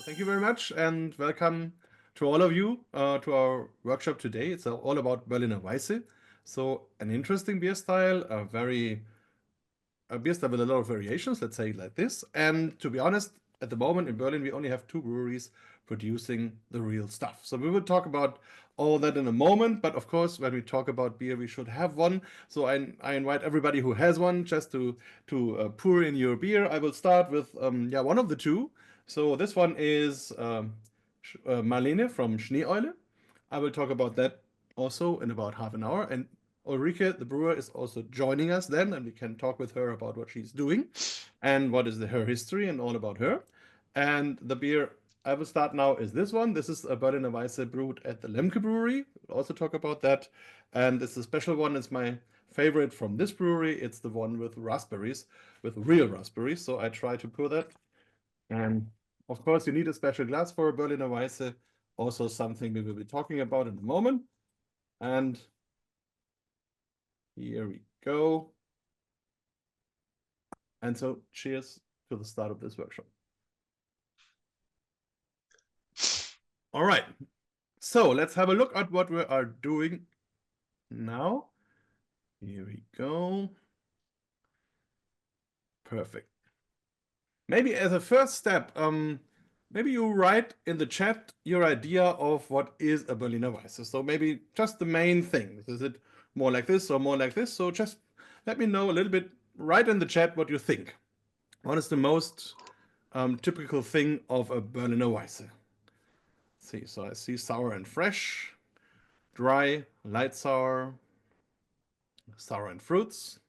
thank you very much and welcome to all of you to our workshop today. It's all about Berliner Weiße. So an interesting beer style, a beer style with a lot of variations, let's say it like this. And to be honest, at the moment in Berlin, we only have two breweries producing the real stuff. So we will talk about all that in a moment. But of course, when we talk about beer, we should have one. So I invite everybody who has one just to pour in your beer. I will start with one of the two. So this one is Marlene from Schneeeule. I will talk about that also in about half an hour. And Ulrike, the brewer, is also joining us then, and we can talk with her about what she's doing and what is her history and all about her. And the beer I will start now is this one. This is a Berliner Weisse brewed at the Lemke Brewery. We'll also talk about that. And it's a special one. It's my favorite from this brewery. It's the one with raspberries, with real raspberries. So I try to pour that. And of course, you need a special glass for a Berliner Weisse. Also something we will be talking about in a moment. And here we go. And so cheers to the start of this workshop. All right. So let's have a look at what we are doing now. Here we go. Perfect. Maybe as a first step, maybe you write in the chat your idea of what is a Berliner Weisse. So maybe just the main thing. Is it more like this or more like this? So just let me know a little bit, write in the chat what you think. What is the most typical thing of a Berliner Weisse? Let's see, so I see sour and fresh, dry, light sour, sour and fruits,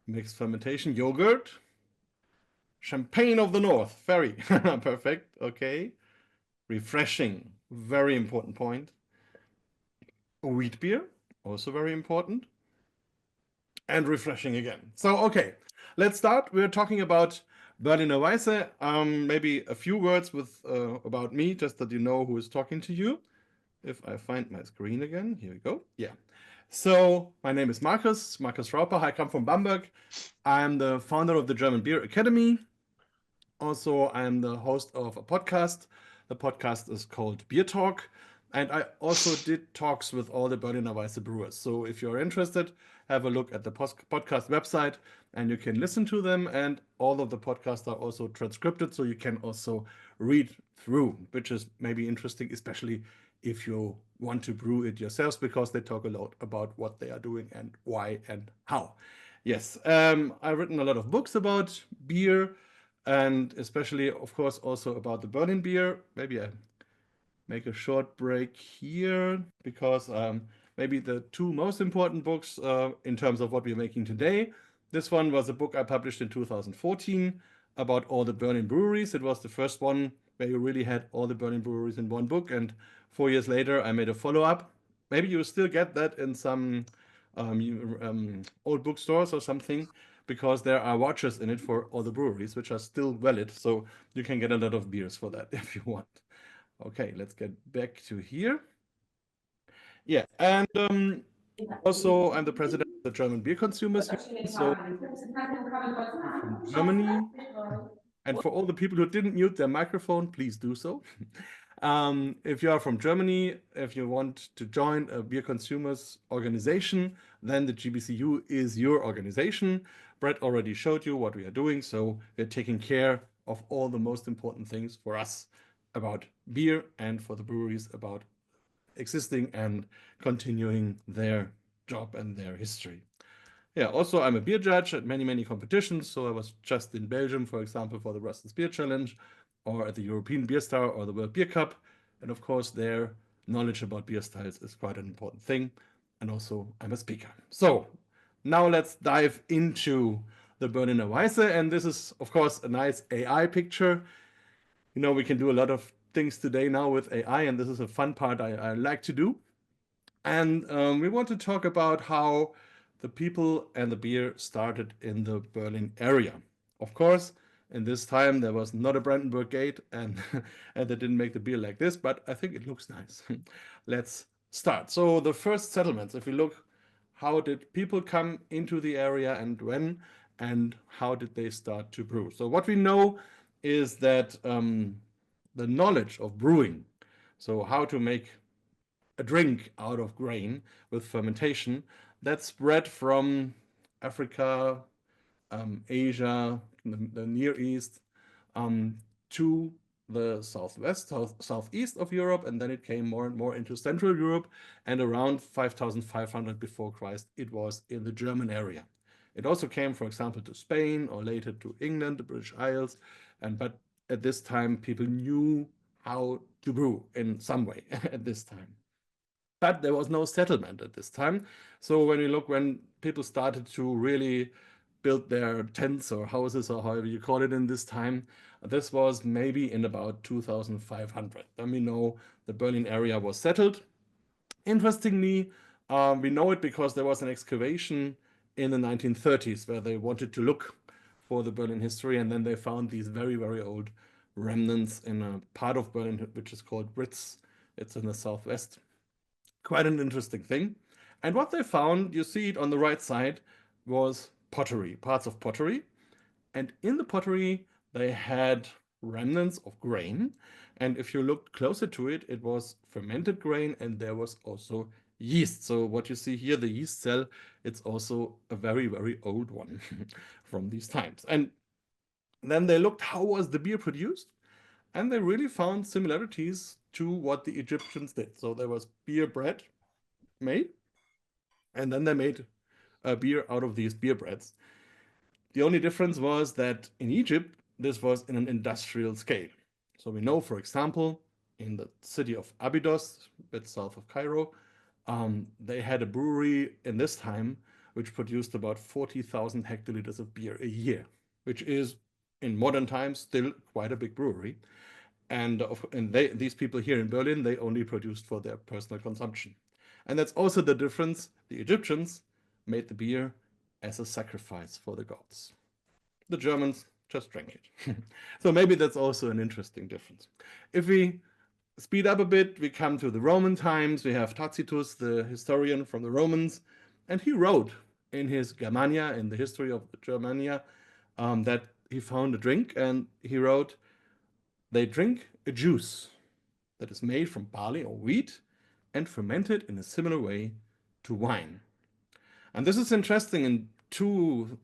mixed fermentation, yogurt, champagne of the north, very perfect, okay. Refreshing, very important point. Wheat beer, also very important. And refreshing again. So, okay, let's start. We're talking about Berliner Weisse. Maybe a few words about me, just that you know who is talking to you. If I find my screen again, here we go. Yeah. So my name is Markus Raupach. I come from Bamberg. I'm the founder of the German Beer Academy. Also, I'm the host of a podcast. The podcast is called Beer Talk. And I also did talks with all the Berliner Weisse brewers. So if you're interested, have a look at the podcast website and you can listen to them. And all of the podcasts are also transcribed, so you can also read through, which is maybe interesting, especially if you want to brew it yourselves, because they talk a lot about what they are doing and why and how. Yes, I've written a lot of books about beer, and especially, of course, also about the Berlin beer. Maybe I make a short break here because maybe the two most important books in terms of what we're making today. This one was a book I published in 2014 about all the Berlin breweries. It was the first one where you really had all the Berlin breweries in one book. And 4 years later, I made a follow-up. Maybe you still get that in some old bookstores or something, because there are watches in it for all the breweries, which are still valid. So you can get a lot of beers for that if you want. Okay, let's get back to here. Yeah, and also I'm the president of the German Beer Consumers Union, so from Germany. And for all the people who didn't mute their microphone, please do so. If you are from Germany, if you want to join a beer consumers organization, then the GBCU is your organization. Brett already showed you what we are doing, so we're taking care of all the most important things for us about beer and for the breweries about existing and continuing their job and their history. Yeah, also I'm a beer judge at many competitions. So I was just in Belgium, for example, for the Russell's Beer Challenge, or at the European Beer Star or the World Beer Cup. And of course, their knowledge about beer styles is quite an important thing. And also I'm a speaker. So now let's dive into the Berliner Weisse. And this is, of course, a nice AI picture. You know, we can do a lot of things today now with AI, and this is a fun part I like to do. And we want to talk about how the people and the beer started in the Berlin area. Of course, in this time there was not a Brandenburg Gate, and and they didn't make the beer like this, but I think it looks nice. Let's start. So the first settlements, if we look, how did people come into the area and when? and how did they start to brew. So what we know is that the knowledge of brewing, so how to make a drink out of grain with fermentation, that spread from Africa, Asia, the Near East, to the southeast of Europe, and then it came more and more into Central Europe, and around 5500 before Christ, it was in the German area. It also came, for example, to Spain or later to England, the British Isles, but at this time, people knew how to brew in some way at this time. But there was no settlement at this time. So when people started to really build their tents or houses or however you call it in this time, this was maybe in about 2500. Then we know the Berlin area was settled. Interestingly, we know it because there was an excavation in the 1930s where they wanted to look for the Berlin history, and then they found these very, very old remnants in a part of Berlin which is called Britz. It's in the southwest. Quite an interesting thing. And what they found, you see it on the right side, was pottery, parts of pottery. And in the pottery, they had remnants of grain. And if you looked closer to it, it was fermented grain, and there was also yeast. So what you see here, the yeast cell, it's also a very, very old one from these times. And then they looked how was the beer produced, and they really found similarities to what the Egyptians did. So there was beer bread made, and then they made a beer out of these beer breads. The only difference was that in Egypt, this was in an industrial scale. So we know, for example, in the city of Abydos, a bit south of Cairo, they had a brewery in this time which produced about 40,000 hectoliters of beer a year, which is in modern times still quite a big brewery. And these people here in Berlin, they only produced for their personal consumption. And that's also the difference. The Egyptians made the beer as a sacrifice for the gods. The Germans just drank it. So maybe that's also an interesting difference. If we speed up a bit, we come to the Roman times. We have Tacitus, the historian from the Romans, and he wrote in his Germania, in the history of Germania, that he found a drink, and he wrote, they drink a juice that is made from barley or wheat and fermented in a similar way to wine. And this is interesting in two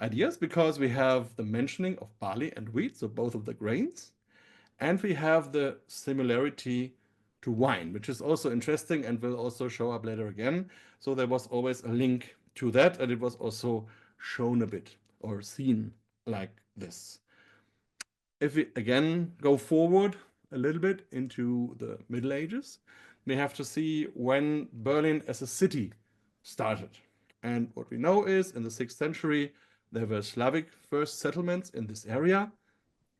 ideas, because we have the mentioning of barley and wheat, so both of the grains, and we have the similarity to wine, which is also interesting and will also show up later again. So there was always a link to that, and it was also shown a bit or seen like this. If we again go forward a little bit into the Middle Ages, we have to see when Berlin as a city started. And what we know is in the 6th century, there were Slavic first settlements in this area.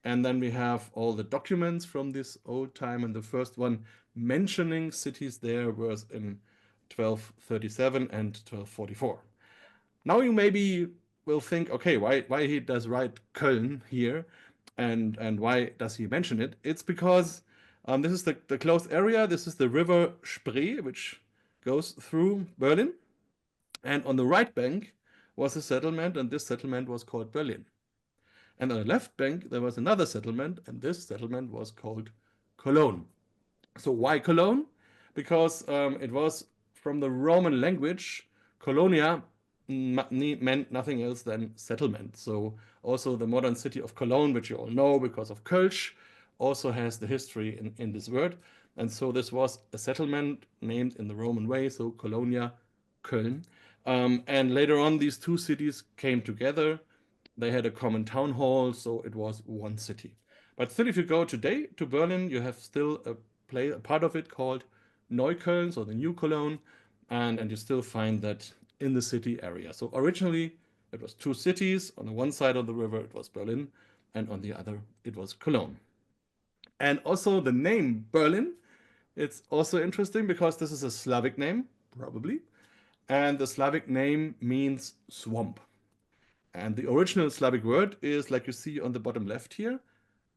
And then we have all the documents from this old time. And the first one mentioning cities there was in 1237 and 1244. Now you maybe will think, okay, why he does write Köln here, and why does he mention it? It's because this is the closed area. This is the river Spree, which goes through Berlin. And on the right bank was a settlement, and this settlement was called Berlin. And on the left bank, there was another settlement, and this settlement was called Cologne. So why Cologne? Because it was from the Roman language, Colonia meant nothing else than settlement. So also the modern city of Cologne, which you all know because of Kölsch, also has the history in this word. And so this was a settlement named in the Roman way, so Colonia, Köln. And later on, these two cities came together. They had a common town hall, so it was one city. But still, if you go today to Berlin, you have still a part of it called Neukölln, so the New Cologne, and you still find that in the city area. So originally, it was two cities. On the one side of the river, it was Berlin, and on the other, it was Cologne. And also the name Berlin, it's also interesting because this is a Slavic name, probably. And the Slavic name means swamp. And the original Slavic word is, like you see on the bottom left here,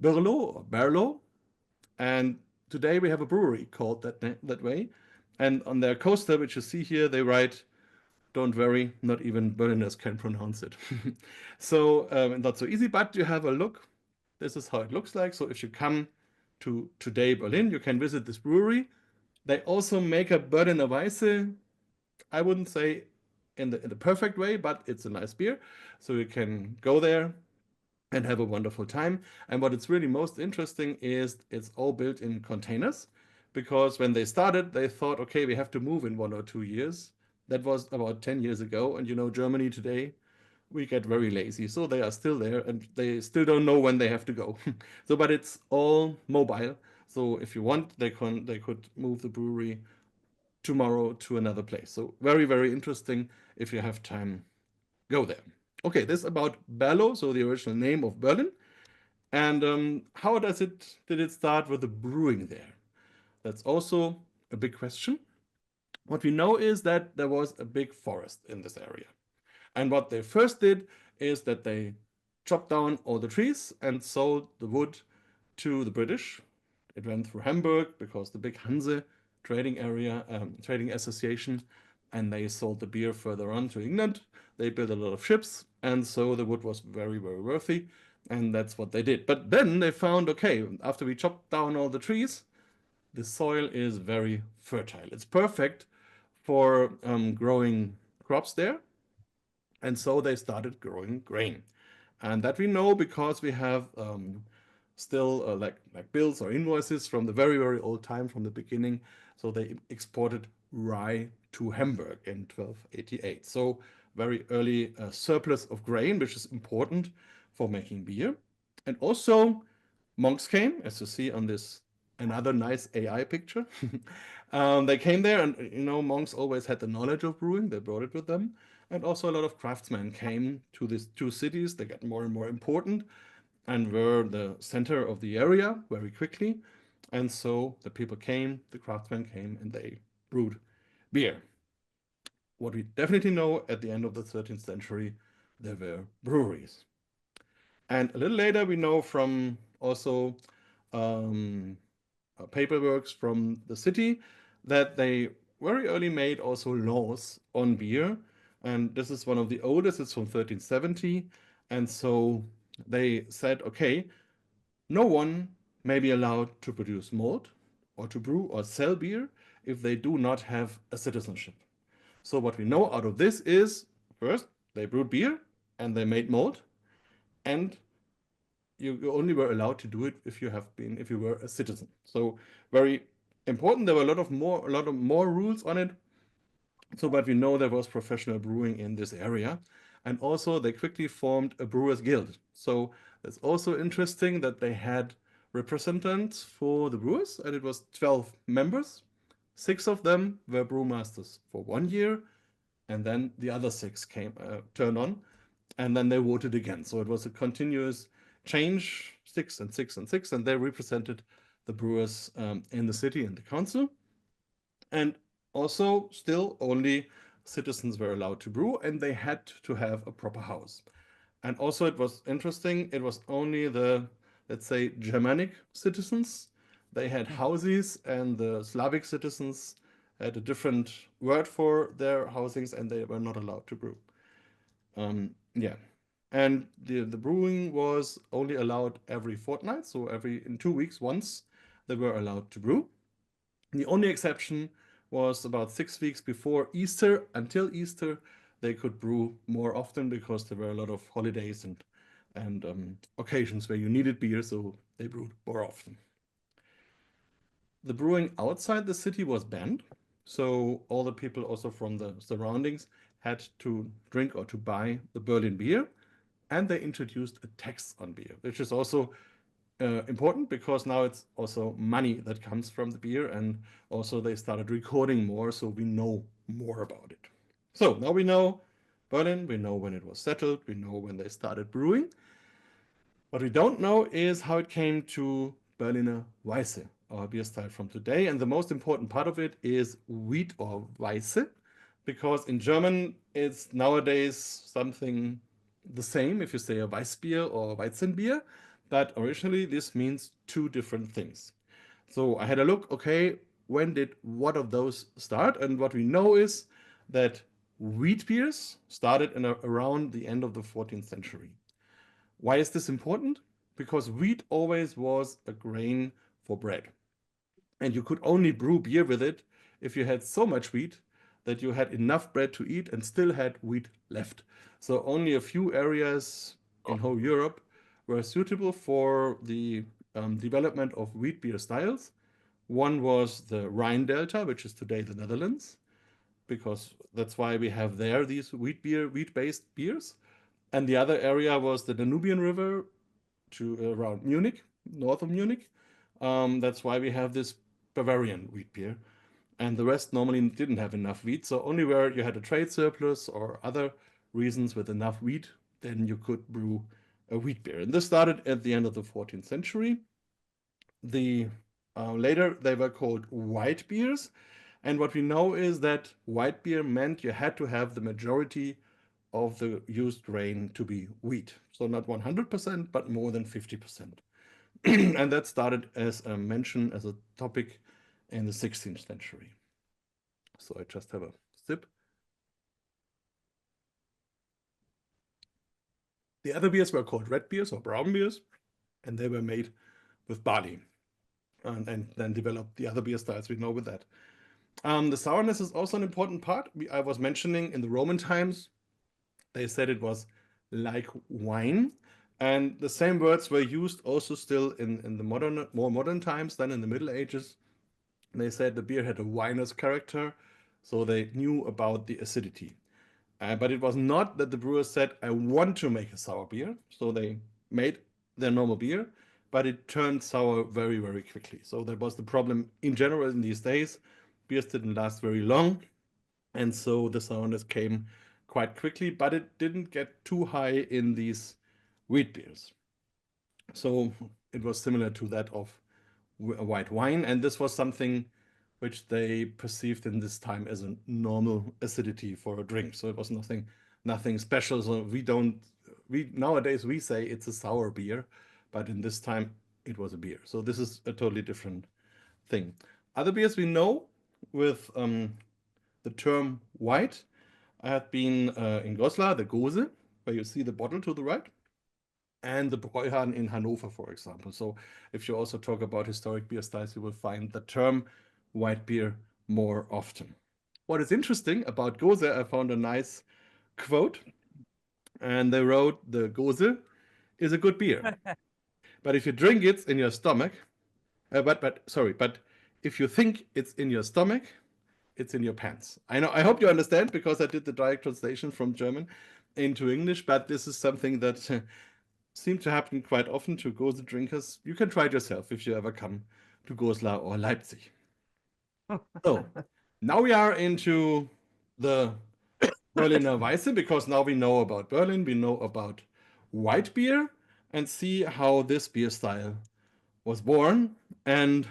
Berlo or Berlo. And today we have a brewery called that way. And on their coaster, which you see here, they write don't worry, not even Berliners can pronounce it. So not so easy, but you have a look. This is how it looks like. So if you come to today Berlin, you can visit this brewery. They also make a Berliner Weiße. I wouldn't say in the perfect way, but it's a nice beer. So you can go there and have a wonderful time. And what it's really most interesting is it's all built in containers, because when they started, they thought, okay, we have to move in 1 or 2 years. That was about 10 years ago. And you know, Germany today, we get very lazy. So they are still there and they still don't know when they have to go. So, but it's all mobile. So if you want, they could move the brewery tomorrow to another place. So very, very interesting. If you have time, go there. Okay, this is about Berlo, so the original name of Berlin. And how did it start with the brewing there? That's also a big question. What we know is that there was a big forest in this area. And what they first did is that they chopped down all the trees and sold the wood to the British. It went through Hamburg because the big Hanse trading area, trading association, and they sold the beer further on to England. They built a lot of ships, and so the wood was very, very worthy, and that's what they did. But then they found, okay, after we chopped down all the trees, the soil is very fertile. It's perfect for growing crops there, and so they started growing grain. And that we know because we have still like bills or invoices from the very, very old time, from the beginning. So they exported rye to Hamburg in 1288. So very early surplus of grain, which is important for making beer. And also monks came, as you see on this another nice AI picture. They came there, and you know, monks always had the knowledge of brewing. They brought it with them. And also a lot of craftsmen came to these two cities. They got more and more important and were the center of the area very quickly. And so the people came, the craftsmen came, and they brewed beer. What we definitely know, at the end of the 13th century, there were breweries. And a little later, we know from also um, paperworks from the city that they very early made also laws on beer. And this is one of the oldest, it's from 1370. And so they said, okay, no one may be allowed to produce malt or to brew or sell beer if they do not have a citizenship. So what we know out of this is, first, they brewed beer and they made malt, and you only were allowed to do it if you were a citizen. So very important. There were a lot of more rules on it. So, but we know there was professional brewing in this area. And also they quickly formed a brewers guild. So it's also interesting that they had representatives for the brewers, and it was 12 members. 6 of them were brewmasters for 1 year, and then the other 6 turned on, and then they voted again. So it was a continuous change, 6 and 6 and 6, and they represented the brewers in the city and the council. And also, still only citizens were allowed to brew, and they had to have a proper house. And also, it was interesting, it was only the, let's say, Germanic citizens. They had houses, and the Slavic citizens had a different word for their housings, and they were not allowed to brew. Yeah. And the brewing was only allowed every fortnight, so in 2 weeks once they were allowed to brew. The only exception was about 6 weeks before Easter. Until Easter, they could brew more often because there were a lot of holidays and occasions where you needed beer, so they brewed more often. The brewing outside the city was banned, so all the people also from the surroundings had to drink or to buy the Berlin beer, and they introduced a tax on beer, which is also important because now it's also money that comes from the beer, and also they started recording more, so we know more about it. So now we know Berlin, we know when it was settled, we know when they started brewing. What we don't know is how it came to Berliner Weiße, our beer style from today. And the most important part of it is wheat or Weiße, because in German it's nowadays something the same if you say a Weißbier or Weizenbier, but originally this means two different things. So I had a look, okay, when did what of those start? And what we know is that Wheat beers started around the end of the 14th century. Why is this important? Because wheat always was a grain for bread. And you could only brew beer with it if you had so much wheat that you had enough bread to eat and still had wheat left. So only a few areas in whole Europe were suitable for the development of wheat beer styles. One was the Rhine Delta, which is today the Netherlands, because that's why we have there these wheat-based beers. And the other area was the Danubian River to around Munich, north of Munich. That's why we have this Bavarian wheat beer. And the rest normally didn't have enough wheat. So only where you had a trade surplus or other reasons with enough wheat, then you could brew a wheat beer. And this started at the end of the 14th century. Later they were called white beers. And what we know is that white beer meant you had to have the majority of the used grain to be wheat. So not 100%, but more than 50%. And that started as a mention, as a topic in the 16th century. So I just have a sip. The other beers were called red beers or brown beers, and they were made with barley, and then developed the other beer styles we know with that. The sourness is also an important part. I was mentioning in the Roman times, they said it was like wine. And the same words were used also still in the more modern times than in the Middle Ages. They said the beer had a winous character, so they knew about the acidity. But it was not that the brewers said, I want to make a sour beer. So they made their normal beer, but it turned sour very, very quickly. So that was the problem in general in these days. Beers didn't last very long. And so the sourness came quite quickly, but it didn't get too high in these wheat beers. So it was similar to that of white wine. And this was something which they perceived in this time as a normal acidity for a drink. So it was nothing special. So nowadays we say it's a sour beer, but in this time it was a beer. So this is a totally different thing. Other beers we know with the term white have been in Goslar, the Gose, where you see the bottle to the right, and the Bräuhagen in Hanover, for example. So if you also talk about historic beer styles, you will find the term white beer more often. What is interesting about Gose, I found a nice quote, and they wrote, the Gose is a good beer, but if you drink it in your stomach, but if you think it's in your stomach, it's in your pants. I hope you understand, because I did the direct translation from German into English, but this is something that seems to happen quite often to Gose drinkers. You can try it yourself if you ever come to Goslar or Leipzig. So now we are into the Berliner Weiße, because now we know about Berlin, we know about white beer, and see how this beer style was born. And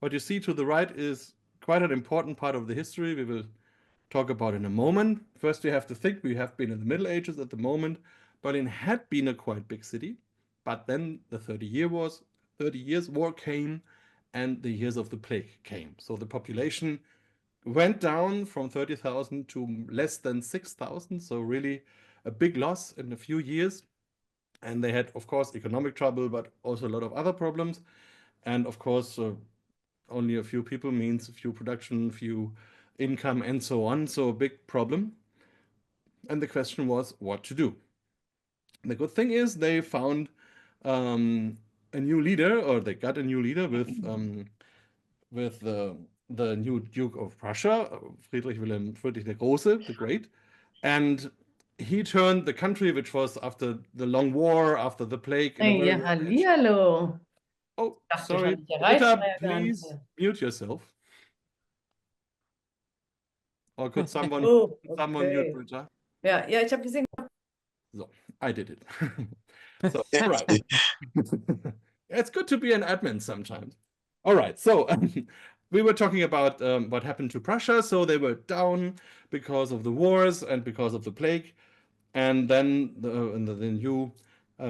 what you see to the right is quite an important part of the history we will talk about in a moment. First, we have to think we have been in the Middle Ages at the moment. Berlin had been a quite big city, but then the 30 Years' War came and the years of the plague came. So the population went down from 30,000 to less than 6,000. So really a big loss in a few years. And they had, of course, economic trouble, but also a lot of other problems. And of course, only a few people means few production, few income, and so on. So a big problem. And the question was what to do. The good thing is they found a new leader, or they got a new leader with the new Duke of Prussia, Friedrich der Große, the Great. And he turned the country, which was after the long war, after the plague. Ja, hallihallo. Oh, Dachte sorry. schon, ich erreiche Britta, ja gar nicht. please mute yourself. Or could someone mute Britta? Ja, ich habe gesehen. So, I did it. So, all right. It's good to be an admin sometimes. All right, so we were talking about what happened to Prussia. So they were down because of the wars and because of the plague. And then the new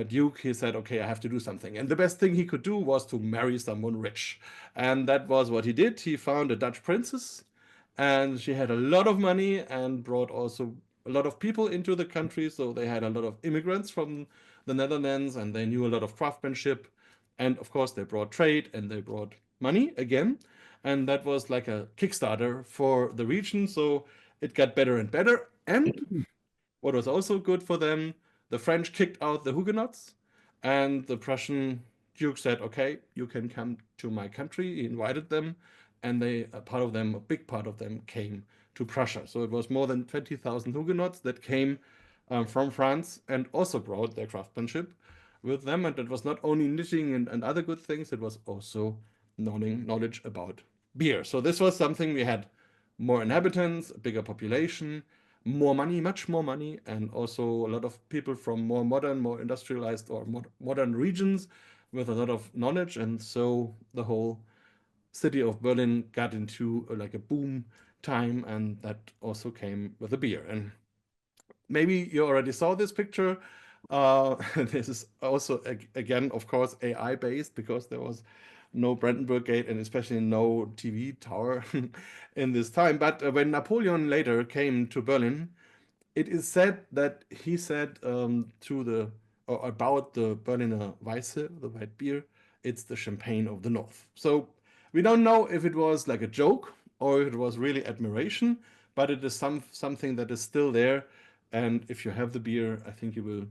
Duke, he said, okay, I have to do something. And the best thing he could do was to marry someone rich. And that was what he did. He found a Dutch princess, and she had a lot of money and brought also a lot of people into the country. So they had a lot of immigrants from the Netherlands, and they knew a lot of craftsmanship, and of course they brought trade and they brought money again, and that was like a Kickstarter for the region. So it got better and better. And what was also good for them, the French kicked out the Huguenots, and the Prussian Duke said, "Okay, you can come to my country." He invited them, and a big part of them came to Prussia. So it was more than 20,000 Huguenots that came from France and also brought their craftsmanship with them. And it was not only knitting and other good things, it was also knowledge about beer. So this was something. We had more inhabitants, a bigger population, more money, much more money, and also a lot of people from more modern, more industrialized, or modern regions with a lot of knowledge. And so the whole city of Berlin got into like a boom time, and that also came with a beer. And maybe you already saw this picture. This is also, again, of course, AI based, because there was no Brandenburg Gate and especially no TV tower in this time. But when Napoleon later came to Berlin, it is said that he said or about the Berliner Weiße, the white beer, it's the champagne of the North. So we don't know if it was like a joke or if it was really admiration, but it is something that is still there. And if you have the beer, I think you will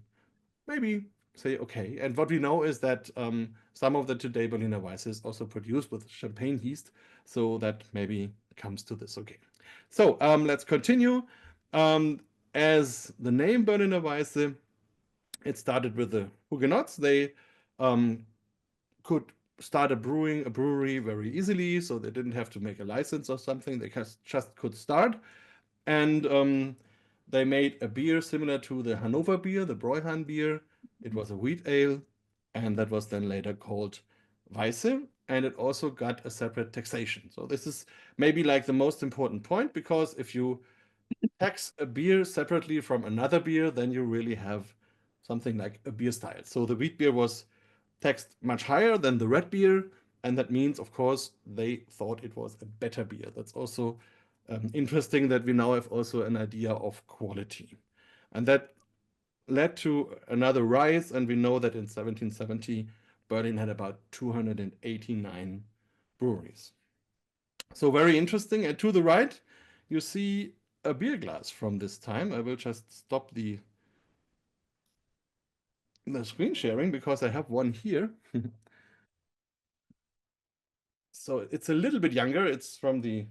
maybe say okay. And what we know is that some of the today Berliner Weiße is also produced with champagne yeast, so that maybe comes to this. Okay, so let's continue. Um, as the name Berliner Weiße, it started with the Huguenots. They um, could start a brewery very easily, so they didn't have to make a license or something. They just could start, and they made a beer similar to the Hanover beer, the Bräuhain beer. It was a wheat ale, and that was then later called Weiße, and it also got a separate taxation. So this is maybe like the most important point, because if you tax a beer separately from another beer, then you really have something like a beer style. So the wheat beer was taxed much higher than the red beer, and that means, of course, they thought it was a better beer. That's also interesting, that we now have also an idea of quality. And that led to another rise, and we know that in 1770, Berlin had about 289 breweries. So very interesting. And to the right, you see a beer glass from this time. I will just stop the screen sharing because I have one here. So it's a little bit younger. It's from the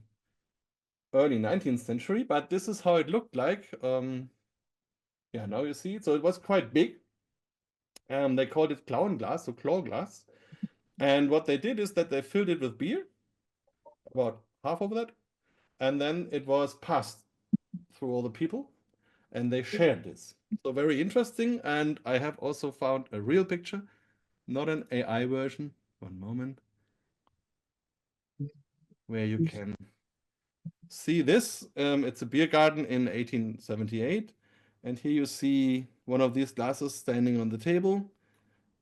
early 19th century, but this is how it looked like. Yeah, now you see it. So it was quite big. They called it clown glass, so claw glass. And what they did is that they filled it with beer, about half of that, and then it was passed through all the people, and they shared this. So very interesting. And I have also found a real picture, not an AI version. One moment. Where you can see this. It's a beer garden in 1878. And here you see one of these glasses standing on the table,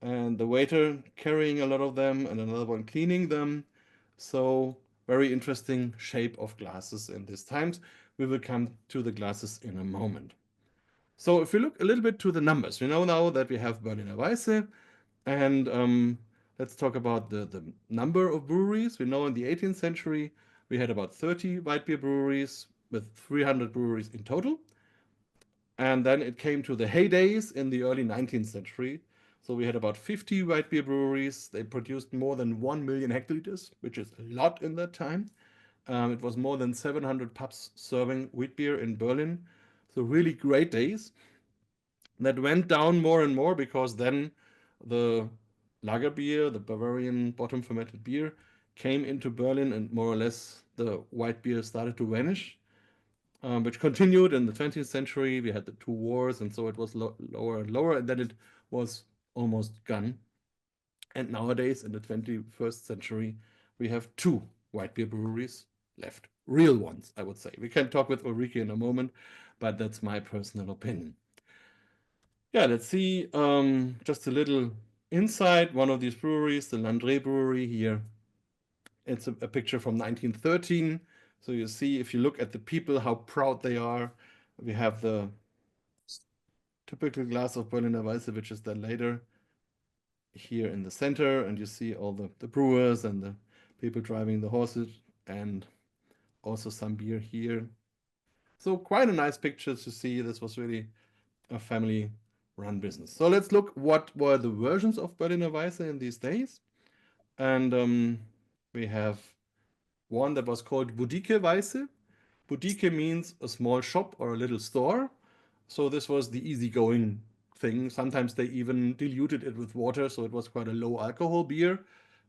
and the waiter carrying a lot of them, and another one cleaning them. So very interesting shape of glasses in these times. We will come to the glasses in a moment. So if we look a little bit to the numbers, we know now that we have Berliner Weisse, and let's talk about the number of breweries. We know in the 18th century, we had about 30 white beer breweries with 300 breweries in total. And then it came to the heydays in the early 19th century. So we had about 50 white beer breweries. They produced more than 1 million hectoliters, which is a lot in that time. It was more than 700 pubs serving wheat beer in Berlin. So really great days. That went down more and more because then the lager beer, the Bavarian bottom fermented beer, came into Berlin, and more or less the white beer started to vanish, which continued in the 20th century. We had the two wars, and so it was lower and lower, and then it was almost gone. And nowadays, in the 21st century, we have two white beer breweries left. Real ones, I would say. We can talk with Ulrike in a moment, but that's my personal opinion. Yeah, let's see just a little inside one of these breweries, the Landré Brewery here. It's a picture from 1913. So you see, if you look at the people, how proud they are. We have the typical glass of Berliner Weiße, which is then later here in the center, and you see all the brewers and the people driving the horses, and also some beer here. So quite a nice picture to see. This was really a family-run business. So let's look what were the versions of Berliner Weisse in these days. And we have one that was called Budike Weisse. Budike means a small shop or a little store. So this was the easygoing thing. Sometimes they even diluted it with water, so it was quite a low alcohol beer.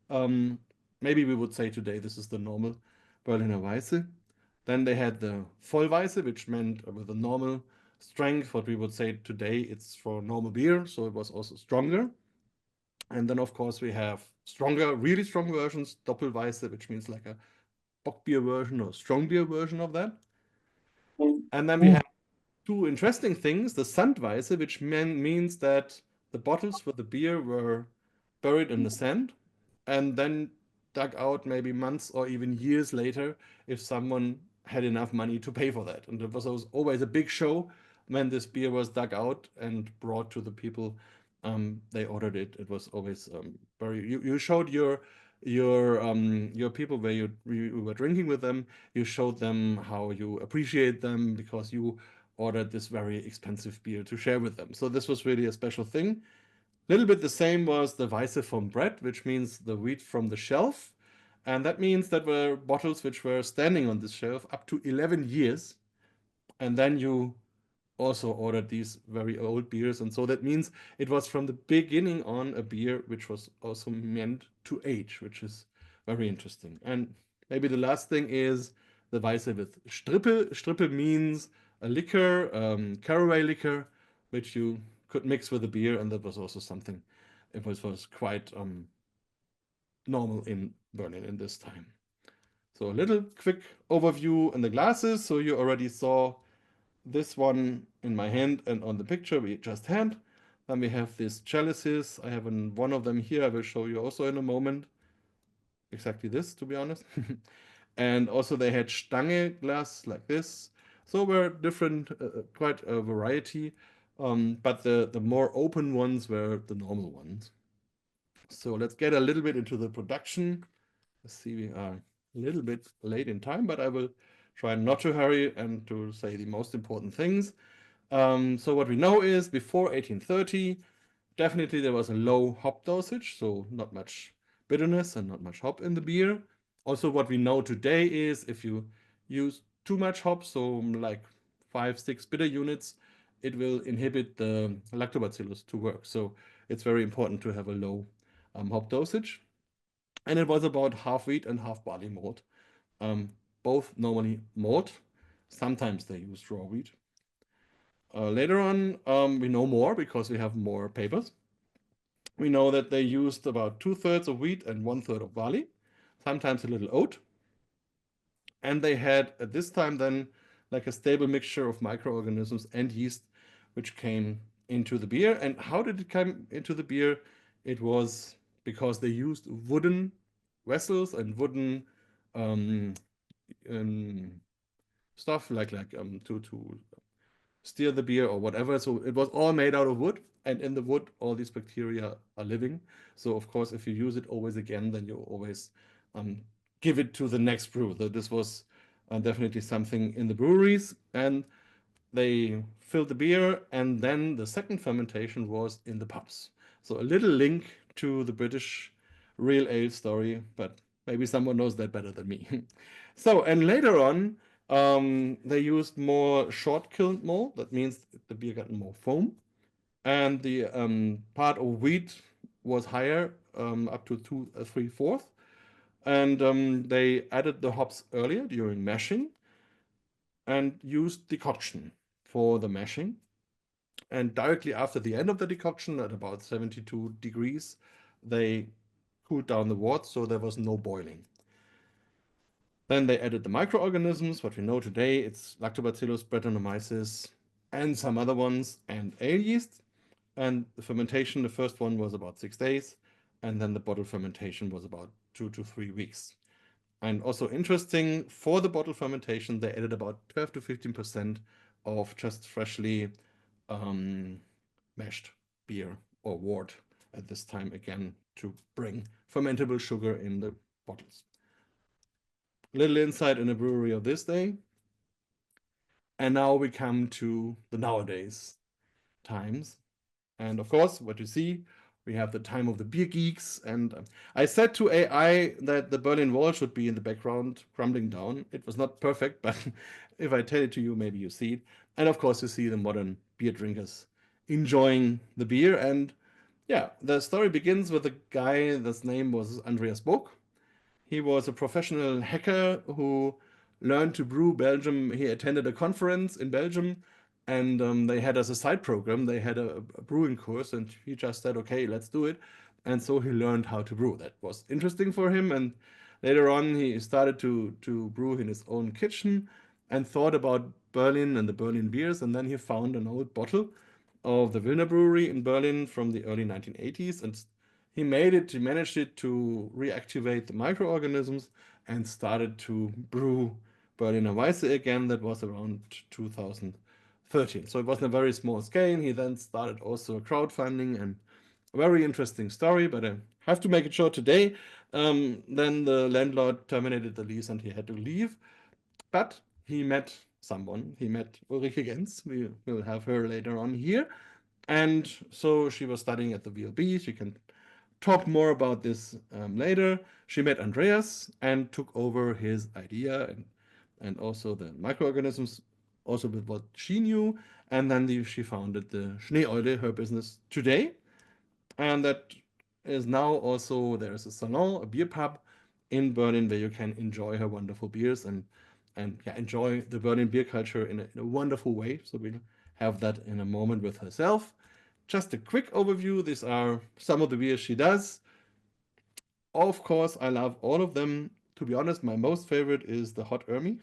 Um, Maybe we would say today this is the normal Berliner Weisse. Then they had the Vollweisse, which meant with a normal strength. What we would say today, it's for normal beer, so it was also stronger. And then, of course, we have stronger, really strong versions, Doppelweisse, which means like a bock beer version or strong beer version of that. And then we have two interesting things, the Sandweisse, which means that the bottles for the beer were buried in the sand and then dug out maybe months or even years later if someone had enough money to pay for that. And it was always a big show when this beer was dug out and brought to the people. They ordered it. It was always very. You showed your people where you were drinking with them. You showed them how you appreciate them because you ordered this very expensive beer to share with them. So this was really a special thing. Little bit the same was the Weiße vom Brett, which means the wheat from the shelf. And that means that were bottles which were standing on this shelf up to 11 years. And then you also ordered these very old beers. And so that means it was from the beginning on a beer which was also meant to age, which is very interesting. And maybe the last thing is the Weiße with Strippe. Strippe means a liquor, caraway liquor, which you could mix with a beer. And that was also something it was quite normal in Berlin in this time. So a little quick overview in the glasses. So you already saw this one in my hand and on the picture we just had. Then we have these chalices. I have one of them here. I will show you also in a moment. Exactly this, to be honest. And also they had Stange glass like this. So were different, quite a variety. But the more open ones were the normal ones. So let's get a little bit into the production. Let's see, we are a little bit late in time, but I will try not to hurry and to say the most important things. So what we know is before 1830, definitely there was a low hop dosage, so not much bitterness and not much hop in the beer. Also, what we know today is if you use too much hop, so like 5-6 bitter units, it will inhibit the lactobacillus to work. So it's very important to have a low hop dosage. And it was about half wheat and half barley malt. Both normally malt. Sometimes they use raw wheat. Later on, we know more because we have more papers. We know that they used about 2/3 of wheat and 1/3 of barley, sometimes a little oat. And they had at this time then like a stable mixture of microorganisms and yeast, which came into the beer. And how did it come into the beer? It was because they used wooden vessels and wooden um, stuff like to steer the beer or whatever. So it was all made out of wood, and in the wood, all these bacteria are living. So of course, if you use it always again, then you always give it to the next brew. This was definitely something in the breweries, and they filled the beer, and then the second fermentation was in the pubs. So a little link to the British real ale story, but maybe someone knows that better than me. So, and later on, they used more short kiln malt. That means the beer got more foam, and the part of wheat was higher, up to 3/4. And they added the hops earlier during mashing and used decoction for the mashing. And directly after the end of the decoction, at about 72 degrees, they cooled down the wort, so there was no boiling. Then they added the microorganisms, what we know today, it's Lactobacillus, Brettanomyces, and some other ones, and ale yeast. And the fermentation, the first one was about 6 days, and then the bottle fermentation was about 2 to 3 weeks. And also interesting, for the bottle fermentation, they added about 12 to 15% of just freshly mashed beer or wort at this time, again, to bring fermentable sugar in the bottles. Little insight in a brewery of this day. And now we come to the nowadays times. And of course, what you see, we have the time of the beer geeks. And I said to AI that the Berlin Wall should be in the background crumbling down. It was not perfect, but if I tell it to you, maybe you see it. And of course, you see the modern beer drinkers enjoying the beer. And yeah, the story begins with a guy, his name was Andreas Bock. He was a professional hacker who learned to brew Belgium. He attended a conference in Belgium, and they had as a side program, they had a brewing course, and he just said, okay, let's do it. And so he learned how to brew. That was interesting for him. And later on, he started to brew in his own kitchen and thought about Berlin and the Berlin beers. And then he found an old bottle of the Wilner Brewery in Berlin from the early 1980s. And he managed it to reactivate the microorganisms and started to brew Berliner Weiße again. That was around 2013. So it was on a very small scale. He then started also crowdfunding, and a very interesting story, but I have to make it short today. Then the landlord terminated the lease and he had to leave. But he met someone. He met Ulrike Genz. We will have her later on here. And so she was studying at the VLB. She can talk more about this later. She met Andreas and took over his idea and also the microorganisms, also with what she knew. And then she founded the Schneeeule, her business today. And that is now also, there's a salon, a beer pub in Berlin where you can enjoy her wonderful beers and yeah, enjoy the Berlin beer culture in a wonderful way. So we'll have that in a moment with herself. Just a quick overview. These are some of the beers she does. Of course, I love all of them. To be honest, my most favorite is the Hot Ermi,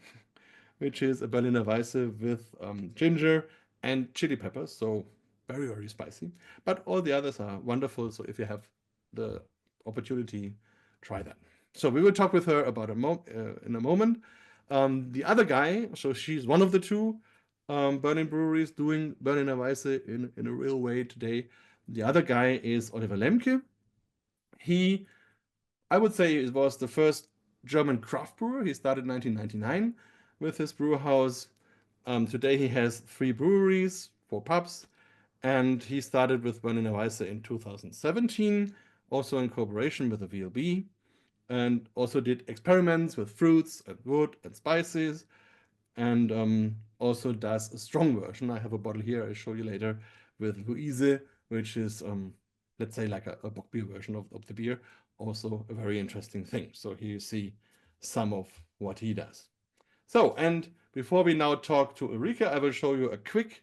which is a Berliner Weisse with ginger and chili peppers. So very, very spicy. But all the others are wonderful. So if you have the opportunity, try that. So we will talk with her about in a moment. The other guy, so she's one of the two Berlin breweries doing Berliner Weisse in a real way today. The other guy is Oliver Lemke. He, I would say, it was the first German craft brewer. He started in 1999 with his brew house. Today he has 3 breweries, 4 pubs, and he started with Berliner Weisse in 2017, also in cooperation with the VLB, and also did experiments with fruits and wood and spices, and also does a strong version. I have a bottle here I'll show you later with Louise, which is, let's say, like a bock beer version of the beer. Also a very interesting thing. So here you see some of what he does. So, and before we now talk to Ulrike, I will show you a quick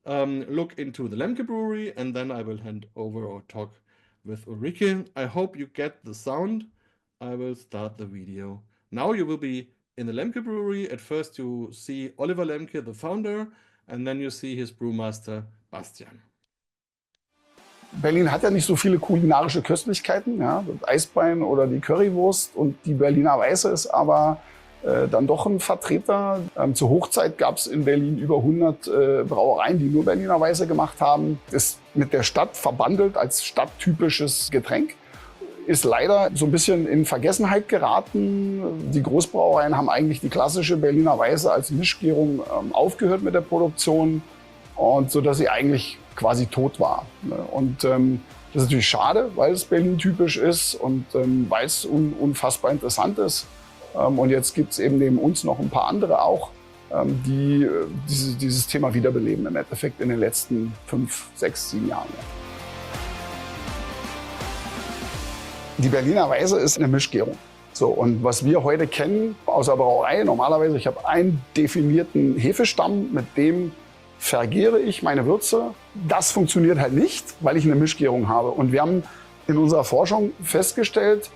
look into the Lemke Brewery, and then I will hand over or talk with Ulrike. I hope you get the sound. I will start the video. Now you will be in the Lemke Brewery. At first you see Oliver Lemke, the founder, and then you see his brewmaster, Bastian. Berlin hat ja nicht so viele kulinarische Köstlichkeiten, ja, das Eisbein oder die Currywurst, und die Berliner Weiße ist aber dann doch ein Vertreter. Zur Hochzeit gab es in Berlin über 100 Brauereien, die nur Berliner Weiße gemacht haben. Ist mit der Stadt verbandelt als stadttypisches Getränk. Ist leider so ein bisschen in Vergessenheit geraten. Die Großbrauereien haben eigentlich die klassische Berliner Weiße als Mischgärung aufgehört mit der Produktion, und so dass sie eigentlich quasi tot war. Und das ist natürlich schade, weil es Berlin-typisch ist und weil es unfassbar interessant ist. Und jetzt gibt es eben neben uns noch ein paar andere auch, die dieses Thema wiederbeleben im Endeffekt in den letzten 5, 6, 7 Jahren. Die Berliner Weiße ist eine Mischgärung. So, und was wir heute kennen aus der Brauerei, normalerweise, ich habe einen definierten Hefestamm, mit dem vergäre ich meine Würze. Das funktioniert halt nicht, weil ich eine Mischgärung habe. Und wir haben in unserer Forschung festgestellt,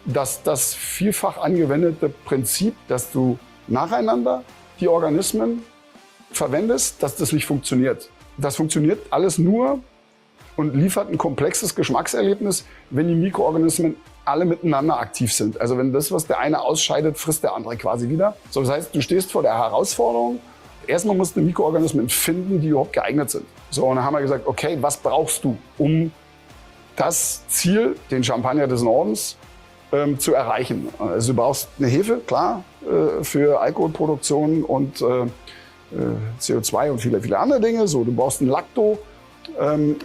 dass das vielfach angewendete Prinzip, dass du nacheinander die Organismen verwendest, dass das nicht funktioniert. Das funktioniert alles nur, und liefert ein komplexes Geschmackserlebnis, wenn die Mikroorganismen alle miteinander aktiv sind. Also wenn das, was der eine ausscheidet, frisst der andere quasi wieder. So, das heißt, du stehst vor der Herausforderung. Erstmal musst du Mikroorganismen finden, die überhaupt geeignet sind. So, und dann haben wir gesagt, okay, was brauchst du, um das Ziel, den Champagner des Nordens, zu erreichen? Also du brauchst eine Hefe, klar, für Alkoholproduktion und CO2 und viele, viele andere Dinge. So, du brauchst ein Lacto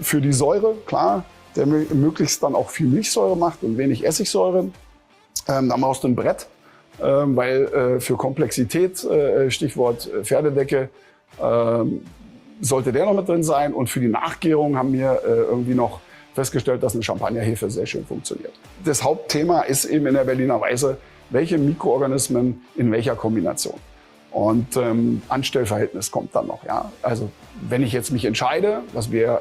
für die Säure, klar, der möglichst dann auch viel Milchsäure macht und wenig Essigsäure. Dann brauchst du ein Brett, weil für Komplexität, Stichwort Pferdedecke, sollte der noch mit drin sein. Und für die Nachgärung haben wir irgendwie noch festgestellt, dass eine Champagnerhefe sehr schön funktioniert. Das Hauptthema ist eben in der Berliner Weiße, welche Mikroorganismen in welcher Kombination. Und Anstellverhältnis kommt dann noch. Ja? Also wenn ich jetzt mich entscheide, was wir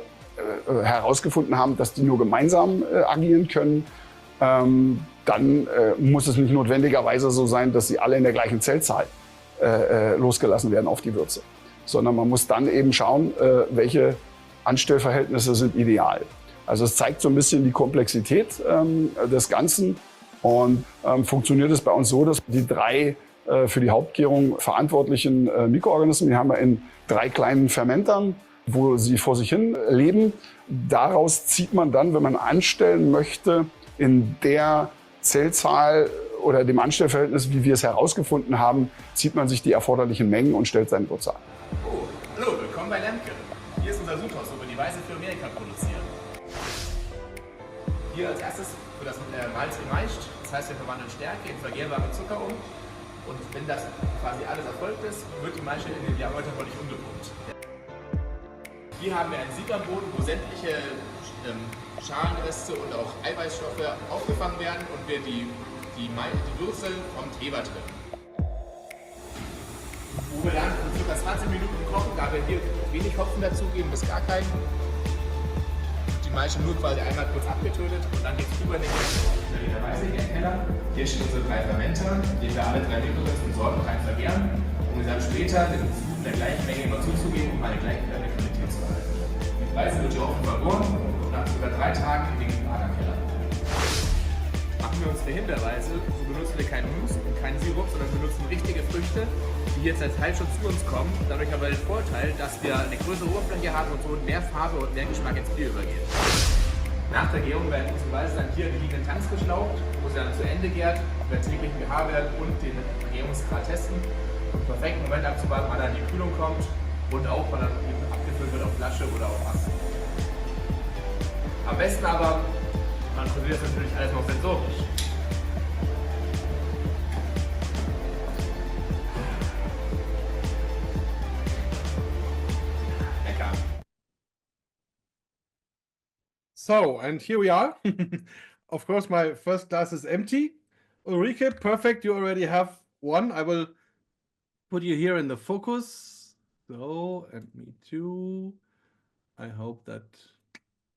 herausgefunden haben, dass die nur gemeinsam agieren können, dann muss es nicht notwendigerweise so sein, dass sie alle in der gleichen Zellzahl losgelassen werden auf die Würze. Sondern man muss dann eben schauen, welche Anstellverhältnisse sind ideal. Also es zeigt so ein bisschen die Komplexität des Ganzen. Und funktioniert es bei uns so, dass die drei für die Hauptgärung verantwortlichen Mikroorganismen, die haben wir in 3 kleinen Fermentern, wo sie vor sich hin leben. Daraus zieht man dann, wenn man anstellen möchte, in der Zellzahl oder dem Anstellverhältnis, wie wir es herausgefunden haben, zieht man sich die erforderlichen Mengen und stellt seinen Würze an. Oh, hallo, willkommen bei Lemke. Hier ist unser Sudhaus, wo wir die Weiße für Amerika produzieren. Hier als erstes wird das Malz gemeischt, das heißt, wir verwandeln Stärke in vergärbare Zucker um. Und wenn das quasi alles erfolgt ist, wird die Maische in den Diameter nicht umgepumpt. Hier haben wir einen Sieb am Boden, wo sämtliche Schalenreste und auch Eiweißstoffe aufgefangen werden und wir die Würze vom Treber trennen. Wo wir dann ca. 20 Minuten kochen, da wir hier wenig Hopfen dazugeben, bis gar keinen. Die Maische nur quasi einmal kurz abgetötet und dann geht es über den Weiße hier im Keller. Hier stehen unsere 3 Fermenter, die wir alle 3 Mikroorganismen Sorten rein vergären, um dann später den Zutaten der gleichen Menge noch zuzugeben, um eine gleichwertige Qualität zu erhalten. Die Weiße wird hier offen vergoren und nach ca. 3 Tagen in den Lagerkeller. Machen wir uns eine Himbeerweise, so benutzen wir keinen Mousse und keinen Sirup, sondern benutzen richtige Früchte, die jetzt als Teilschutz zu uns kommen. Dadurch haben wir den Vorteil, dass wir eine größere Oberfläche haben und so mehr Farbe und mehr Geschmack ins Bier übergehen. Nach der Gärung werden unsere Weiße dann hier in liegenden Tanks geschlaucht, wo sie dann zu Ende gärt, über den täglichen pH-Wert und den Vergärungsgrad testen. Im perfekten Moment abzuwarten, wann dann die Kühlung kommt und auch, wann dann abgefüllt wird auf Flasche oder auf Fass. Am besten aber, man kontrolliert das natürlich alles noch sensorisch. Lecker. So, and here we are. Of course, my first glass is empty. Ulrike, perfect. You already have one. I will put you here in the focus. So, and me too. I hope that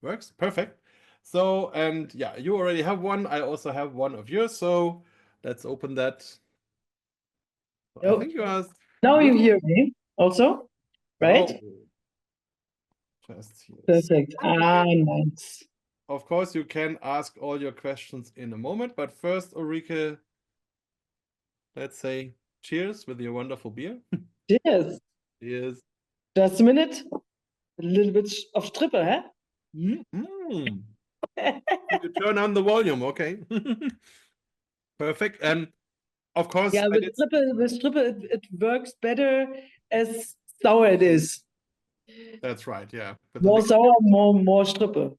works. Perfect. So, and yeah, you already have one. I also have one of yours. So let's open that. I Oh. think you asked. Now you hear me also, right? Oh. Just here. Perfect. Ah, nice. Of course, you can ask all your questions in a moment, but first, Ulrike, let's say cheers with your wonderful beer. Cheers. Cheers. Just a minute. A little bit of strippe, huh? Mm-hmm. You turn on the volume, okay? Perfect. And of course, Yeah, with strippe, it works better as sour it is. That's right, yeah. But More sour, more strippe.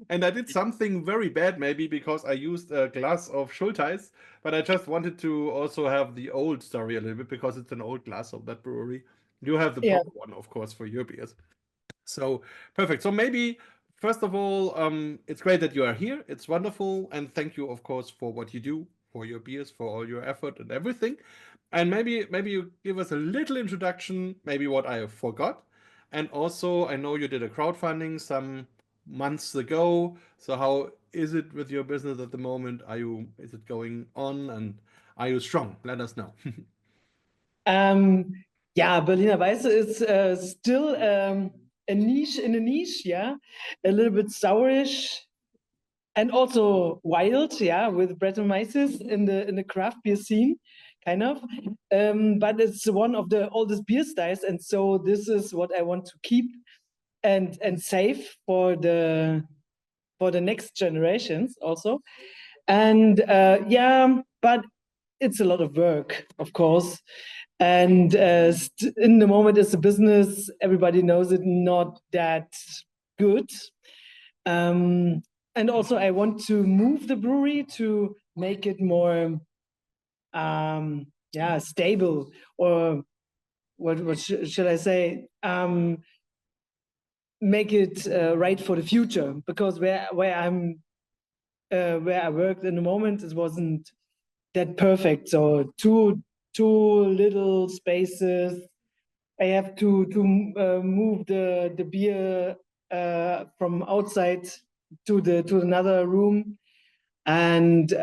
And I did something very bad, maybe because I used a glass of Schulz, but I just wanted to also have the old story a little bit because it's an old glass of that brewery. You have the proper one, of course, for your beers. So perfect. So maybe first of all, it's great that you are here. It's wonderful, and thank you, of course, for what you do for your beers, for all your effort and everything. And maybe you give us a little introduction, maybe what I forgot. And also, I know you did a crowdfunding some months ago. So how is it with your business at the moment? Is it going on, and are you strong? Let us know. Yeah, Berliner Weiße is still niche, yeah, a little bit sourish and also wild, yeah, with Brettanomyces in the craft beer scene, kind of. But it's one of the oldest beer styles, and so this is what I want to keep and save for the next generations also. And yeah, but it's a lot of work, of course. And in the moment, it's a business. Everybody knows it, not that good. And also, I want to move the brewery to make it more, yeah, stable, or what should I say? Make it right for the future, because where I worked in the moment, it wasn't that perfect. So two little spaces. I have to move the beer from outside to another room, and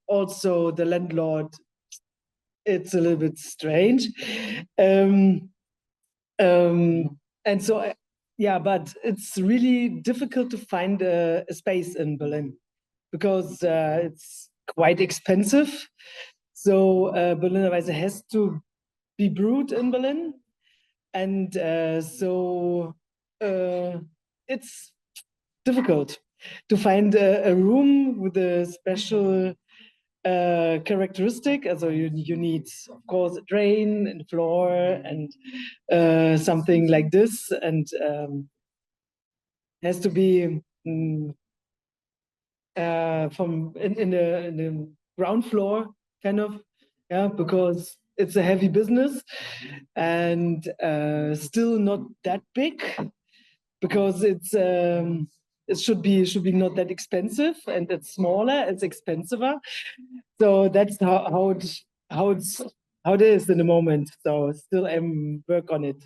also the landlord. It's a little bit strange, and so yeah, but it's really difficult to find a space in Berlin because it's quite expensive. So Berliner Weisse has to be brewed in Berlin, and so it's difficult to find a room with a special characteristic. Also, you need, of course, a drain and floor and something like this, and has to be from in the ground floor, kind of, yeah, because it's a heavy business, and still not that big, because it should be not that expensive, and it's smaller, it's expensiver. So that's how it is in the moment. So still I'm work on it.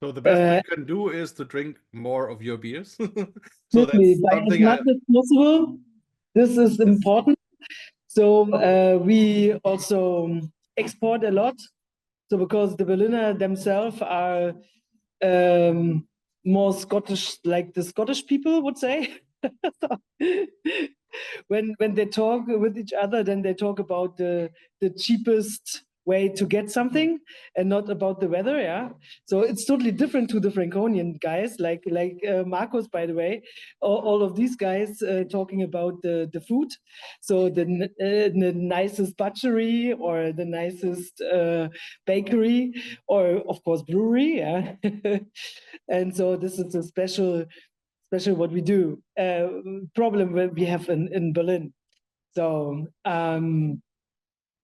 So the best we can do is to drink more of your beers. So Definitely, that's by as something much as possible. This is important. So we also export a lot. So because the Berliner themselves are more Scottish, like the Scottish people would say. When they talk with each other, then they talk about the cheapest way to get something and not about the weather. Yeah, so it's totally different to the Franconian guys, like Markus, by the way. All of these guys talking about the food, so the nicest butchery or the nicest bakery, or of course brewery. Yeah. And so this is a special what we do. Problem we have in Berlin. So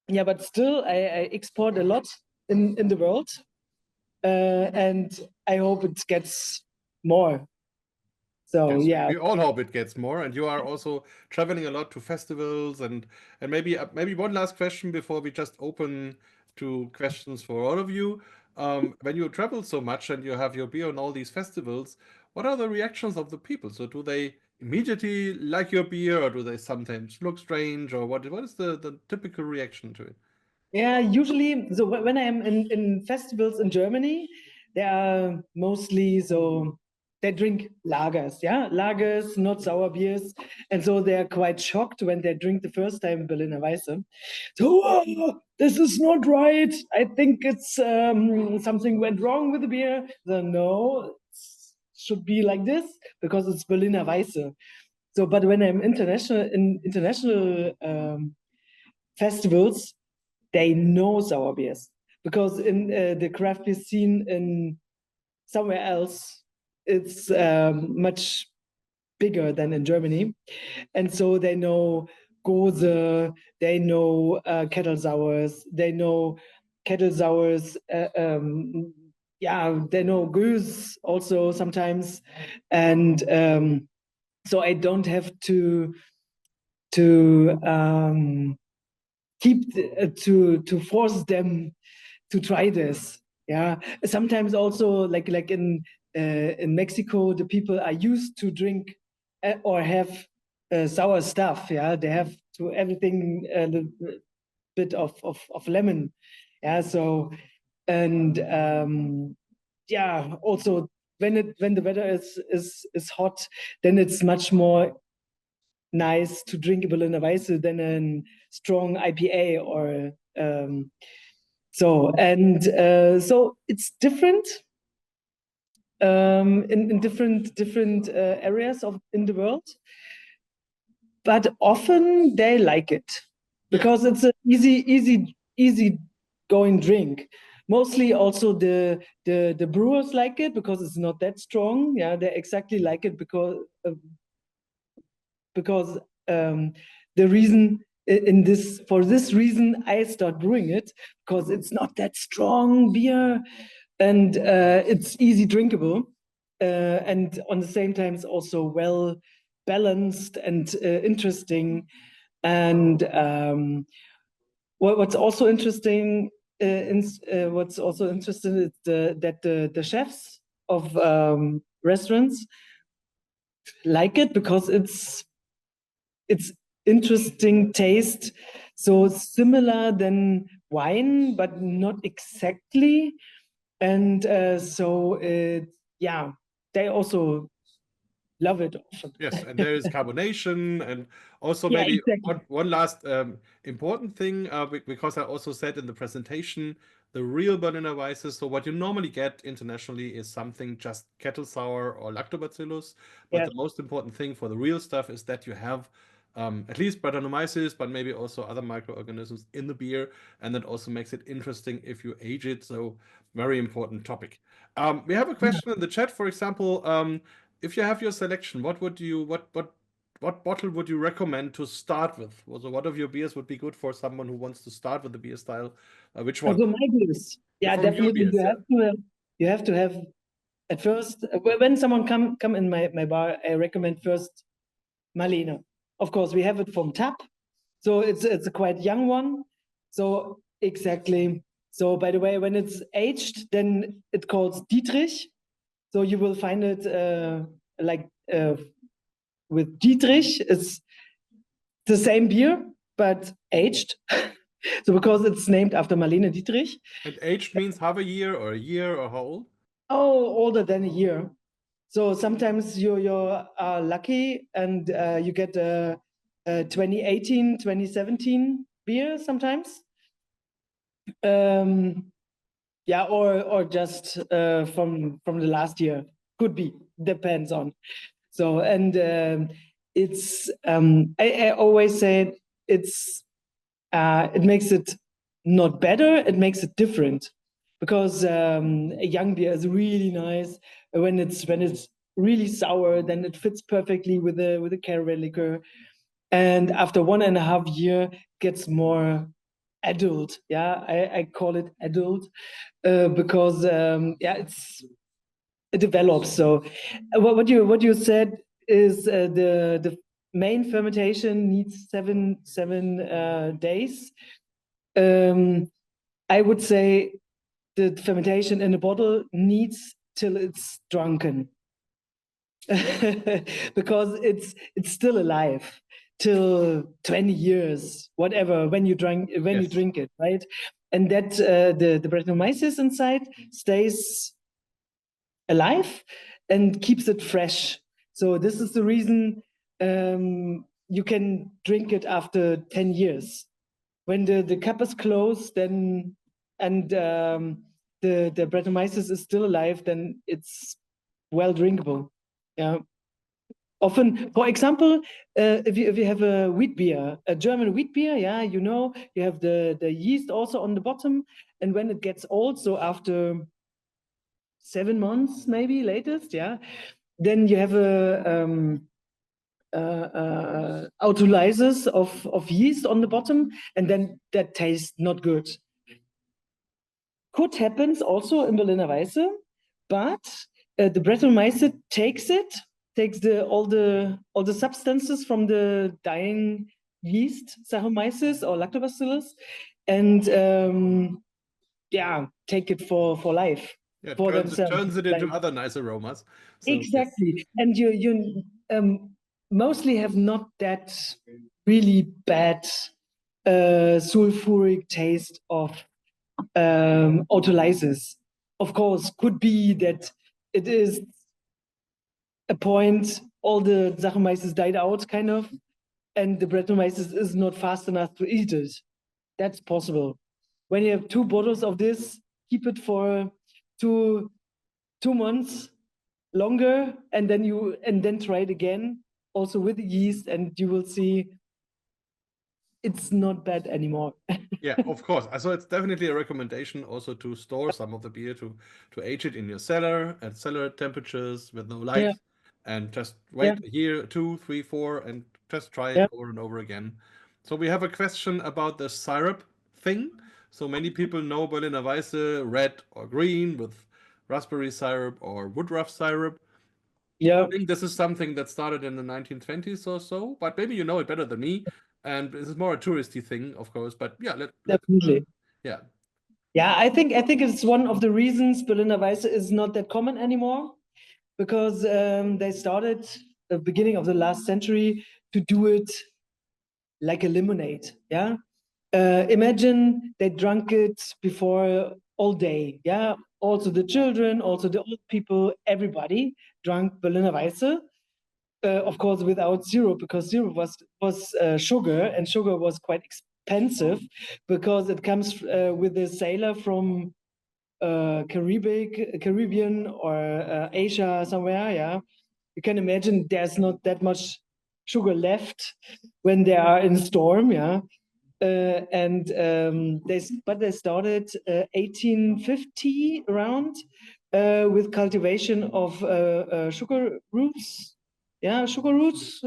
yeah, but still I export a lot in the world, and I hope it gets more. So yes, yeah, we all hope it gets more. And you are also traveling a lot to festivals, and maybe one last question before we just open to questions for all of you. When you travel so much and you have your beer on all these festivals, what are the reactions of the people? So do they immediately like your beer, or do they sometimes look strange, or what is the typical reaction to it? yeah. Usually, so when I'm in festivals in Germany, they are mostly so. They drink lagers, yeah, lagers, not sour beers, and so they are quite shocked when they drink the first time Berliner Weisse. So, oh, this is not right. I think it's something went wrong with the beer. So, no, it should be like this because it's Berliner Weisse. So, but when I'm international festivals, they know sour beers, because in the craft beer scene in somewhere else, it's much bigger than in Germany, and so they know Gose, they know kettle sours, they know kettle sours. Yeah, they know Goose also sometimes, and so I don't have to keep to force them to try this. Yeah, sometimes also like in Mexico, the people are used to drink or have sour stuff. Yeah, they have to everything a little bit of lemon. Yeah, so and yeah, also when the weather is hot, then it's much more nice to drink a Berliner Weiße than a strong IPA or so it's different in different areas in the world, but often they like it because it's an easy going drink. Mostly also the brewers like it because it's not that strong. Yeah, they exactly like it because the reason for this reason I start brewing it, because it's not that strong beer and it's easy drinkable, and on the same time it's also well balanced and interesting. And what's also interesting is that the chefs of restaurants like it because it's interesting taste, so similar than wine, but not exactly. And they also love it often. Yes, and there is carbonation, and also Yeah, maybe exactly. one last important thing, because I also said in the presentation, the real Berliner Weisses. So what you normally get internationally is something just kettle sour or lactobacillus. But Yes. the most important thing for the real stuff is that you have at least Brettanomyces, but maybe also other microorganisms in the beer, and that also makes it interesting if you age it. So very important topic. We have a question in the chat, for example. If you have your selection, what bottle would you recommend to start with? So what of your beers would be good for someone who wants to start with the beer style? Which one? Also my beers. Yeah, From your definitely. beers, You have to have at first when someone come in my bar, I recommend first Marlene. Of course, we have it from tap, so it's a quite young one. So exactly. So by the way, when it's aged, then it calls Dietrich. So you will find it with Dietrich. It's the same beer, but aged. So because it's named after Marlene Dietrich. And aged means half a year or how old? Oh, older than a year. So sometimes you're lucky and you get a 2018, 2017 beer sometimes. Yeah, or just from the last year. Could be, depends on. So, and it's I always say it makes it not better, it makes it different, because a young beer is really nice when it's really sour, then it fits perfectly with the caraway liquor, and after 1.5 years gets more adult. Yeah, I call it adult because it develops. So what you said is the main fermentation needs seven days. I would say the fermentation in a bottle needs till it's drunken. Because it's still alive till 20 years, whatever, when you drink it, right? And that the Brettanomyces inside stays alive and keeps it fresh. So this is the reason you can drink it after 10 years. When the cap is closed, then and the Brettanomyces is still alive, then it's well drinkable. Yeah. Often, for example, if you have a wheat beer, a German wheat beer, yeah, you have the yeast also on the bottom, and when it gets old, so after 7 months maybe latest, yeah, then you have autolysis of yeast on the bottom, and then that tastes not good. Could happens also in Berliner Weiße, but the Brettanomyces takes all the substances from the dying yeast, Saccharomyces or Lactobacillus, and take it for life. Yeah, for themselves. turns it into other nice aromas. So, exactly, yes. And you mostly have not that really bad sulfuric taste of autolysis. Of course, could be that it is a point, all the Saccharomyces died out, kind of, and the Brettanomyces is not fast enough to eat it. That's possible. When you have 2 bottles of this, keep it for 2 months longer, and then try it again, also with the yeast, and you will see it's not bad anymore. Yeah, of course. So it's definitely a recommendation also to store some of the beer to age it in your cellar at cellar temperatures with no light, Yeah. and just wait a year, 2, 3, 4, and just try it over and over again. So we have a question about the syrup thing. So many people know Berliner Weisse red or green with raspberry syrup or woodruff syrup. Yeah, I think this is something that started in the 1920s or so, but maybe you know it better than me. And this is more a touristy thing, of course. But yeah, definitely. yeah. Yeah, I think it's one of the reasons Berliner Weisse is not that common anymore, because they started the beginning of the last century to do it like a lemonade. Yeah, imagine they drank it before all day. Yeah, also the children, also the old people, everybody drank Berliner Weisse. Of course, without syrup, because syrup was sugar, and sugar was quite expensive because it comes with a sailor from Caribbean or Asia somewhere. Yeah, you can imagine there's not that much sugar left when they are in storm. Yeah. They started 1850 around with cultivation of sugar roots. Yeah, sugar roots.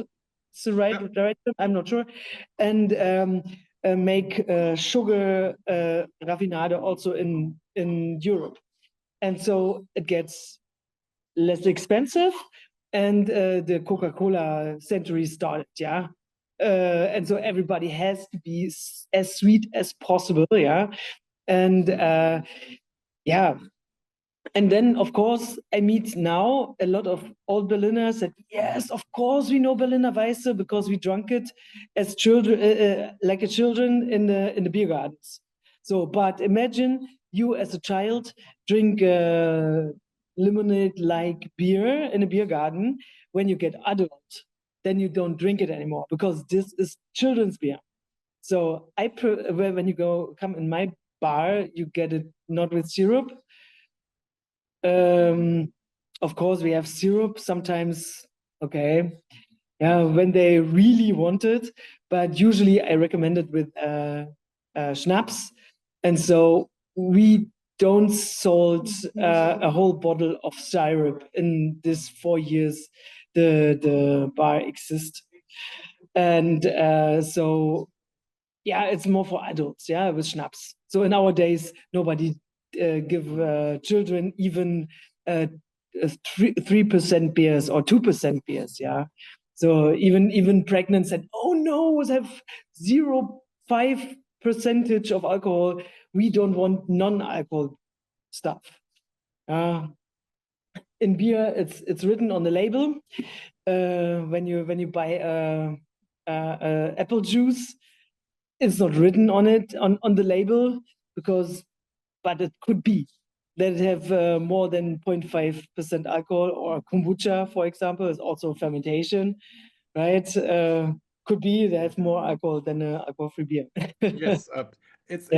It's the right direction. I'm not sure, and make sugar raffinade also in Europe, and so it gets less expensive, and the Coca-Cola century started. Yeah. And so everybody has to be as sweet as possible, yeah. And yeah, and then of course I meet now a lot of old Berliners that yes, of course we know Berliner Weisse because we drank it as children, like a children in the beer gardens. So, but imagine you as a child drink lemonade-like beer in a beer garden. When you get adult, then you don't drink it anymore because this is children's beer. So when you come in my bar, you get it not with syrup. Of course, we have syrup sometimes. Okay, yeah, when they really want it, but usually I recommend it with schnapps, and so we don't sold a whole bottle of syrup in this 4 years the bar exists, and so yeah, it's more for adults, yeah, with schnapps. So in our days, nobody give children even 3% beers or 2% beers, yeah. So even pregnant said, oh no, we have 0.5% of alcohol. We don't want non-alcohol stuff. In beer, it's written on the label. When you buy apple juice, it's not written on it on the label but it could be that it have more than 0.5% alcohol, or kombucha, for example, is also fermentation, right? Could be they have more alcohol than alcohol-free beer. Yes, it's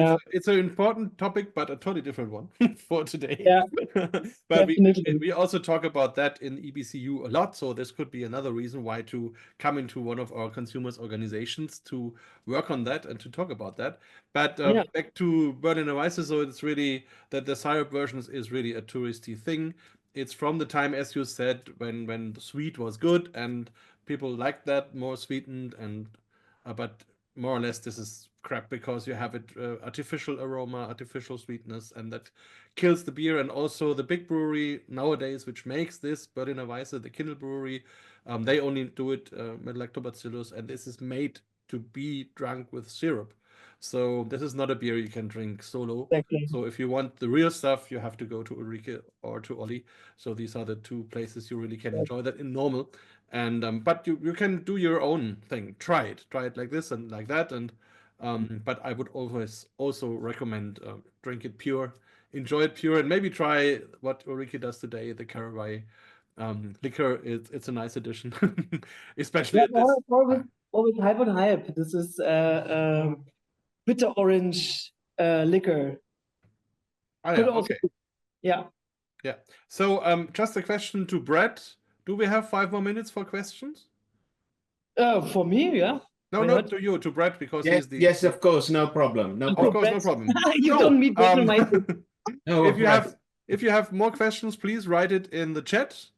an important topic, but a totally different one for today. Yeah, but definitely. we also talk about that in EBCU a lot. So this could be another reason why to come into one of our consumers organizations to work on that and to talk about that. But back to Berliner Weisse, so it's really that the syrup version is really a touristy thing. It's from the time, as you said, when the sweet was good and people liked that more sweetened, and but more or less this is crap because you have it artificial aroma, artificial sweetness, and that kills the beer. And also the big brewery nowadays, which makes this Berliner Weisse, the Kindle Brewery, they only do it with lactobacillus, and this is made to be drunk with syrup. So this is not a beer you can drink solo. Exactly. So if you want the real stuff, you have to go to Ulrike or to Olli. So these are the two places you really can enjoy that in normal. And but you can do your own thing. Try it like this and like that. And but I would always also recommend drink it pure enjoy it pure and maybe try what Ulrike does today, the caraway liquor. It's a nice addition, especially Yeah, at this time. always hype on hype. This is bitter orange liquor. Oh, yeah, Could also, okay. yeah. Yeah. So just a question to Brett. Do we have 5 more minutes for questions? For me, yeah. No, Why not not? to you, to Brett, because Yes, he's the. yes, of course, no problem. No Of problem. course, no Brett. problem. You So, don't meet Brett on my No, if you right. have more questions, please write it in the chat.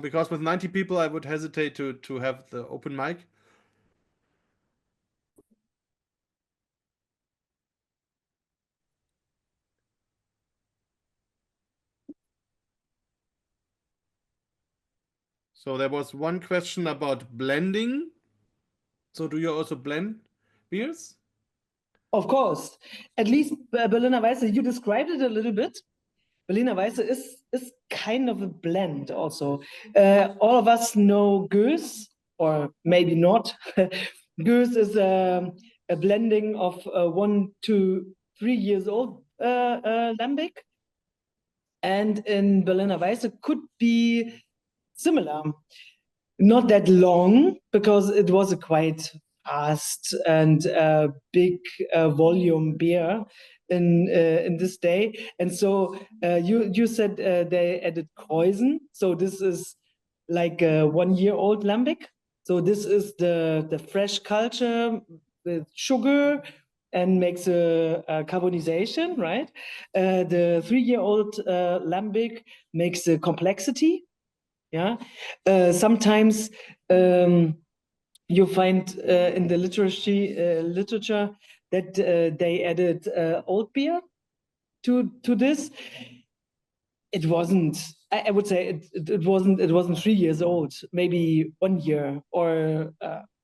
Because with 90 people, I would hesitate to have the open mic. So there was one question about blending. So do you also blend beers? Of course. At least Berliner Weiße, you described it a little bit. Berliner Weiße is kind of a blend also. All of us know Goose, or maybe not. Goose is a blending of 1 to 3 years old lambic. And in Berliner Weiße could be similar. Not that long, because it was a quite fast and big volume beer in this day. And so you said they added Kreuzen. So this is like a 1 year old lambic. So this is the fresh culture with sugar and makes a carbonization, right? The 3 year old lambic makes a complexity. Yeah, sometimes you find in the literature that they added old beer to this. It wasn't. I would say it wasn't 3 years old. Maybe 1 year, or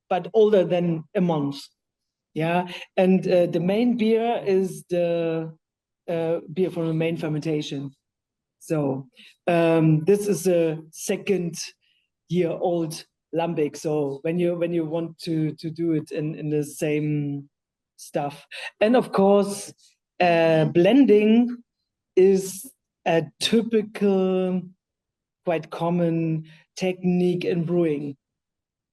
but older than a month. Yeah, and the main beer is the beer from the main fermentation. So this is a 2nd year old lambic. So when you want to do it in the same stuff, and of course blending is a typical, quite common technique in brewing.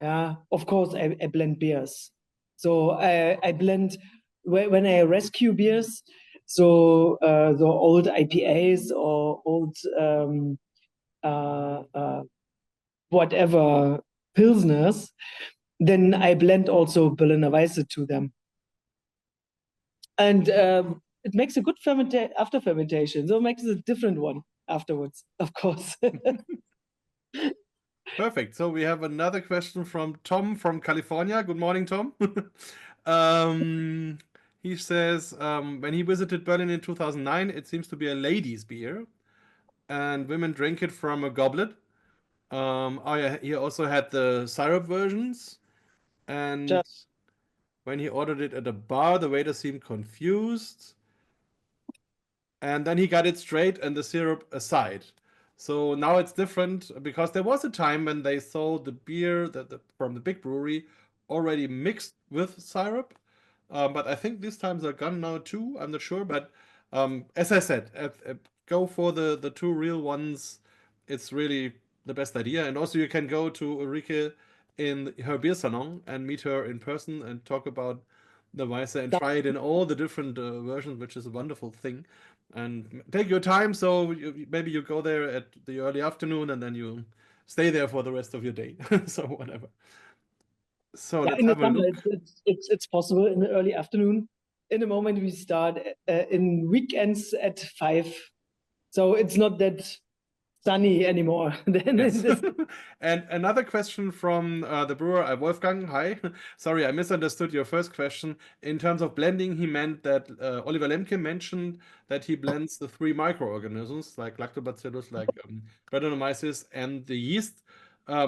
Yeah, of course I blend beers. So I blend when I rescue beers. So the old IPAs or old whatever pilsners, then I blend also Berliner Weiße to them, and it makes a good after fermentation. So it makes a different one afterwards, of course. Perfect. So we have another question from Tom from California. Good morning, Tom. He says when he visited Berlin in 2009, it seems to be a ladies' beer, and women drink it from a goblet. Oh yeah, he also had the syrup versions, and when he ordered it at a bar, the waiter seemed confused, and then he got it straight and the syrup aside. So now it's different, because there was a time when they sold the beer from the big brewery already mixed with syrup. But I think these times are gone now too. I'm not sure, but as I said, go for the 2 real ones. It's really the best idea. And also you can go to Ulrike in her beer salon and meet her in person and talk about the Weiße and try it in all the different versions, which is a wonderful thing. And take your time. So maybe you go there at the early afternoon and then you stay there for the rest of your day. So whatever. So Yeah, let's in the have a summer, look. it's possible in the early afternoon. In the moment we start in weekends at 5, so it's not that sunny anymore. Yes. And another question from the brewer, Wolfgang. Hi. Sorry, I misunderstood your first question. In terms of blending, he meant that Oliver Lemke mentioned that he blends the 3 microorganisms like lactobacillus, like Brettanomyces, and the yeast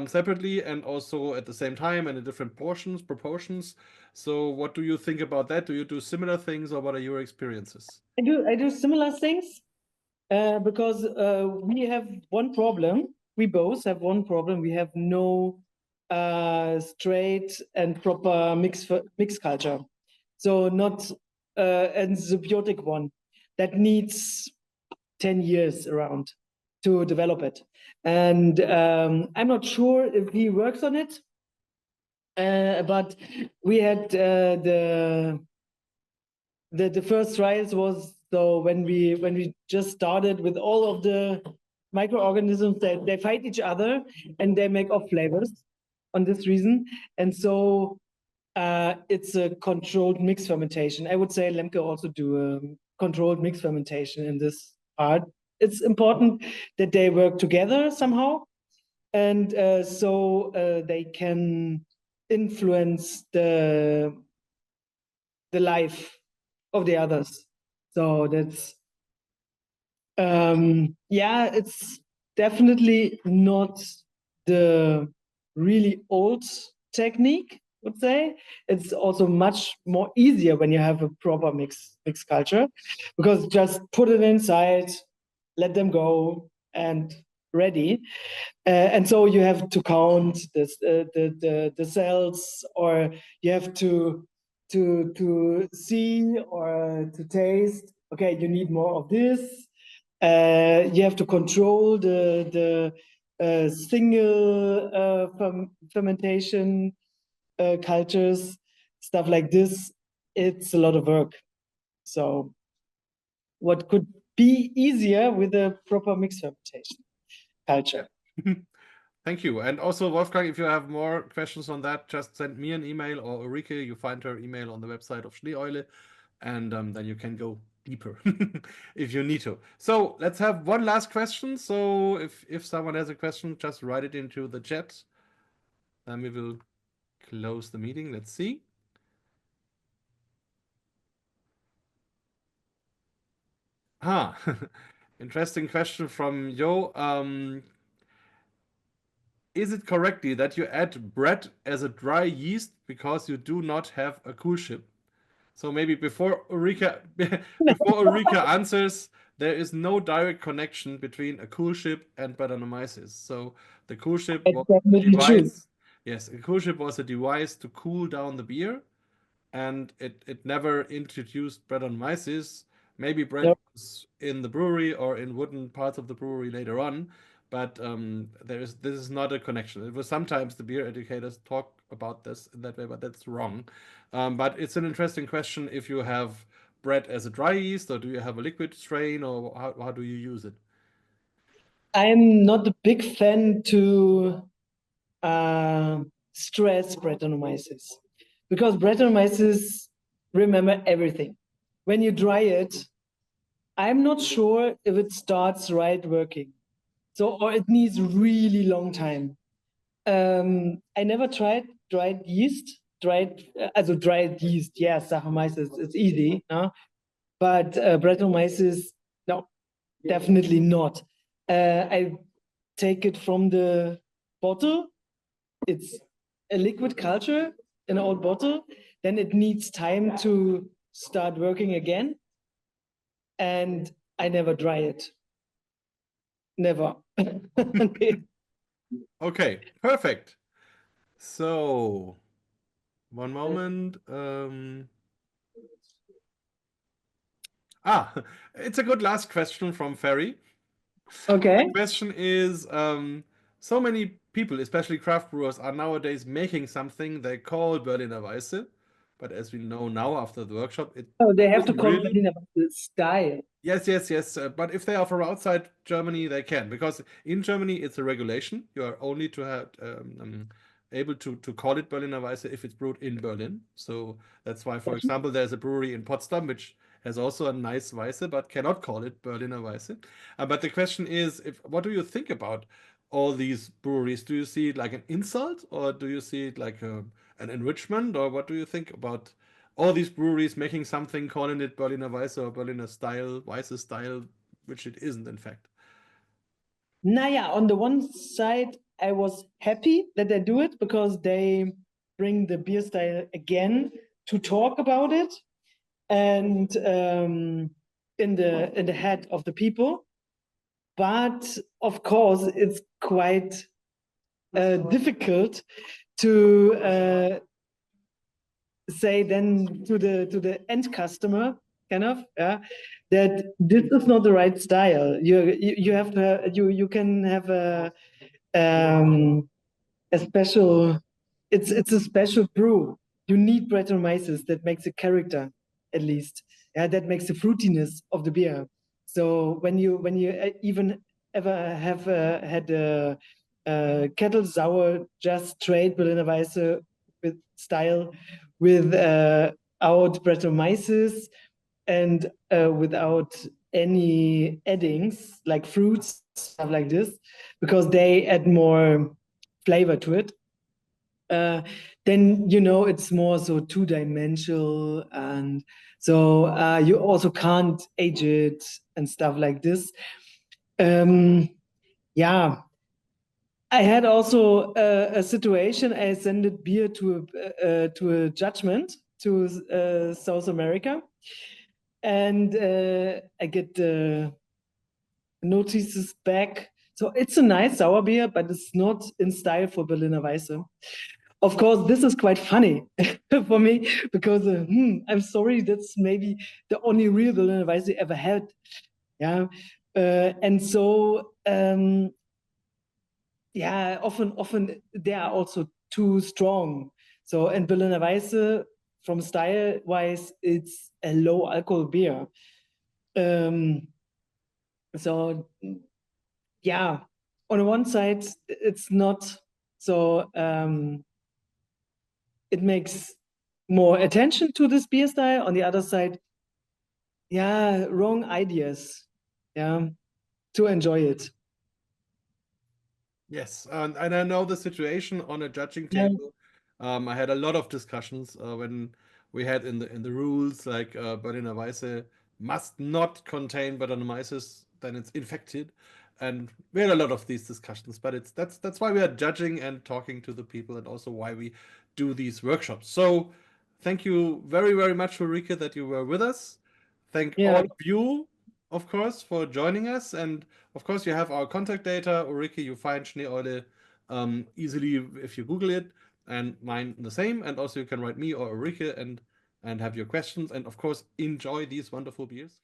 separately and also at the same time and in different proportions. So what do you think about that? Do you do similar things, or what are your experiences? I do similar things. Because we have one problem. We both have one problem. We have no straight and proper mix culture. So not a symbiotic one. that needs 10 years around to develop it. And I'm not sure if he works on it, but we had the first trials was so when we just started with all of the microorganisms that they fight each other and they make off flavors on this reason. And so it's a controlled mix fermentation. I would say Lemke also do a controlled mix fermentation in this part. It's important that they work together somehow, and so they can influence the life of the others. So that's yeah, it's definitely not the really old technique, I would say. It's also much more easier when you have a proper mix culture, because just put it inside, let them go, and ready. And so you have to count this, the cells, or you have to see or to taste. Okay, you need more of this. You have to control the single fermentation cultures, stuff like this. It's a lot of work. So what could be easier with a proper mix fermentation culture? Thank you. And also, Wolfgang, if you have more questions on that, just send me an email, or Ulrike. You find her email on the website of Schneeeule, and then you can go deeper if you need to. So let's have one last question. So if someone has a question, just write it into the chat. Then we will close the meeting. Let's see. Interesting question from Yo. Is it correctly that you add bread as a dry yeast because you do not have a coolship? So maybe before Ulrike answers, there is no direct connection between a coolship and Brettanomyces. So the coolship was a device. Yes, a coolship was a device to cool down the beer, and it never introduced Brettanomyces. Maybe bread was in the brewery or in wooden parts of the brewery later on, but this is not a connection. It was sometimes the beer educators talk about this in that way, but that's wrong. But it's an interesting question if you have bread as a dry yeast, or do you have a liquid strain, or how do you use it? I'm not a big fan to stress Brettanomyces, because Brettanomyces remember everything. When you dry it, I'm not sure if it starts right working. So, or it needs really long time. I never tried dried yeast. Dried yeast, yeah, Saccharomyces, it's easy, no? But Brettanomyces, no, definitely not. I take it from the bottle. It's a liquid culture in an old bottle. Then it needs time to start working again. And I never dry it. Never. Okay, perfect. So, one moment. It's a good last question from Ferry. Okay. The question is, so many people, especially craft brewers, are nowadays making something they call Berliner Weiße. But as we know now after the workshop, they have to call really... Berliner Weiße style. Yes. But if they are from outside Germany, they can, because in Germany it's a regulation. You are only to have able to call it Berliner Weiße if it's brewed in Berlin. So that's why, for example, there's a brewery in Potsdam which has also a nice Weiße, but cannot call it Berliner Weiße. But the question is, what do you think about all these breweries? Do you see it like an insult, or do you see it like an enrichment, or what do you think about all these breweries making something, calling it Berliner Weiße or Berliner style, Weiße style, which it isn't in fact? Naja, on the one side, I was happy that they do it, because they bring the beer style again to talk about it, and in the head of the people. But of course, it's quite difficult to say then to the end customer, kind of, yeah, that this is not the right style. You have to you can have a special. It's a special brew. You need Brettanomyces that makes a character, at least. Yeah, that makes the fruitiness of the beer. So when you even ever have had a kettle sour, just straight Berliner Weisse with style, without Brettanomyces and without any addings like fruits, stuff like this, because they add more flavor to it. Then it's more so two-dimensional, and so you also can't age it and stuff like this. Yeah, I had also a situation. I sent beer to a judgment to South America, and I get notices back. So it's a nice sour beer, but it's not in style for Berliner Weisse. Of course, this is quite funny for me because I'm sorry, that's maybe the only real Berliner Weisse I ever had. Yeah, and so yeah, often they are also too strong. So in Berliner Weisse, from style wise, it's a low alcohol beer. So yeah, on one side it's not so. It makes more attention to this beer style. On the other side, yeah, wrong ideas, yeah, to enjoy it. Yes, and I know the situation on a judging table. I had a lot of discussions when we had in the rules like Berliner Weisse must not contain Brettanomyces, then it's infected, and we had a lot of these discussions. But that's why we are judging and talking to the people, and also why we do these workshops. So thank you very, very much, Ulrike, that you were with us. Thank all of you, of course, for joining us. And of course, you have our contact data. Ulrike, you find Schneeeule easily if you Google it, and mine the same. And also you can write me or Ulrike and have your questions. And of course, enjoy these wonderful beers.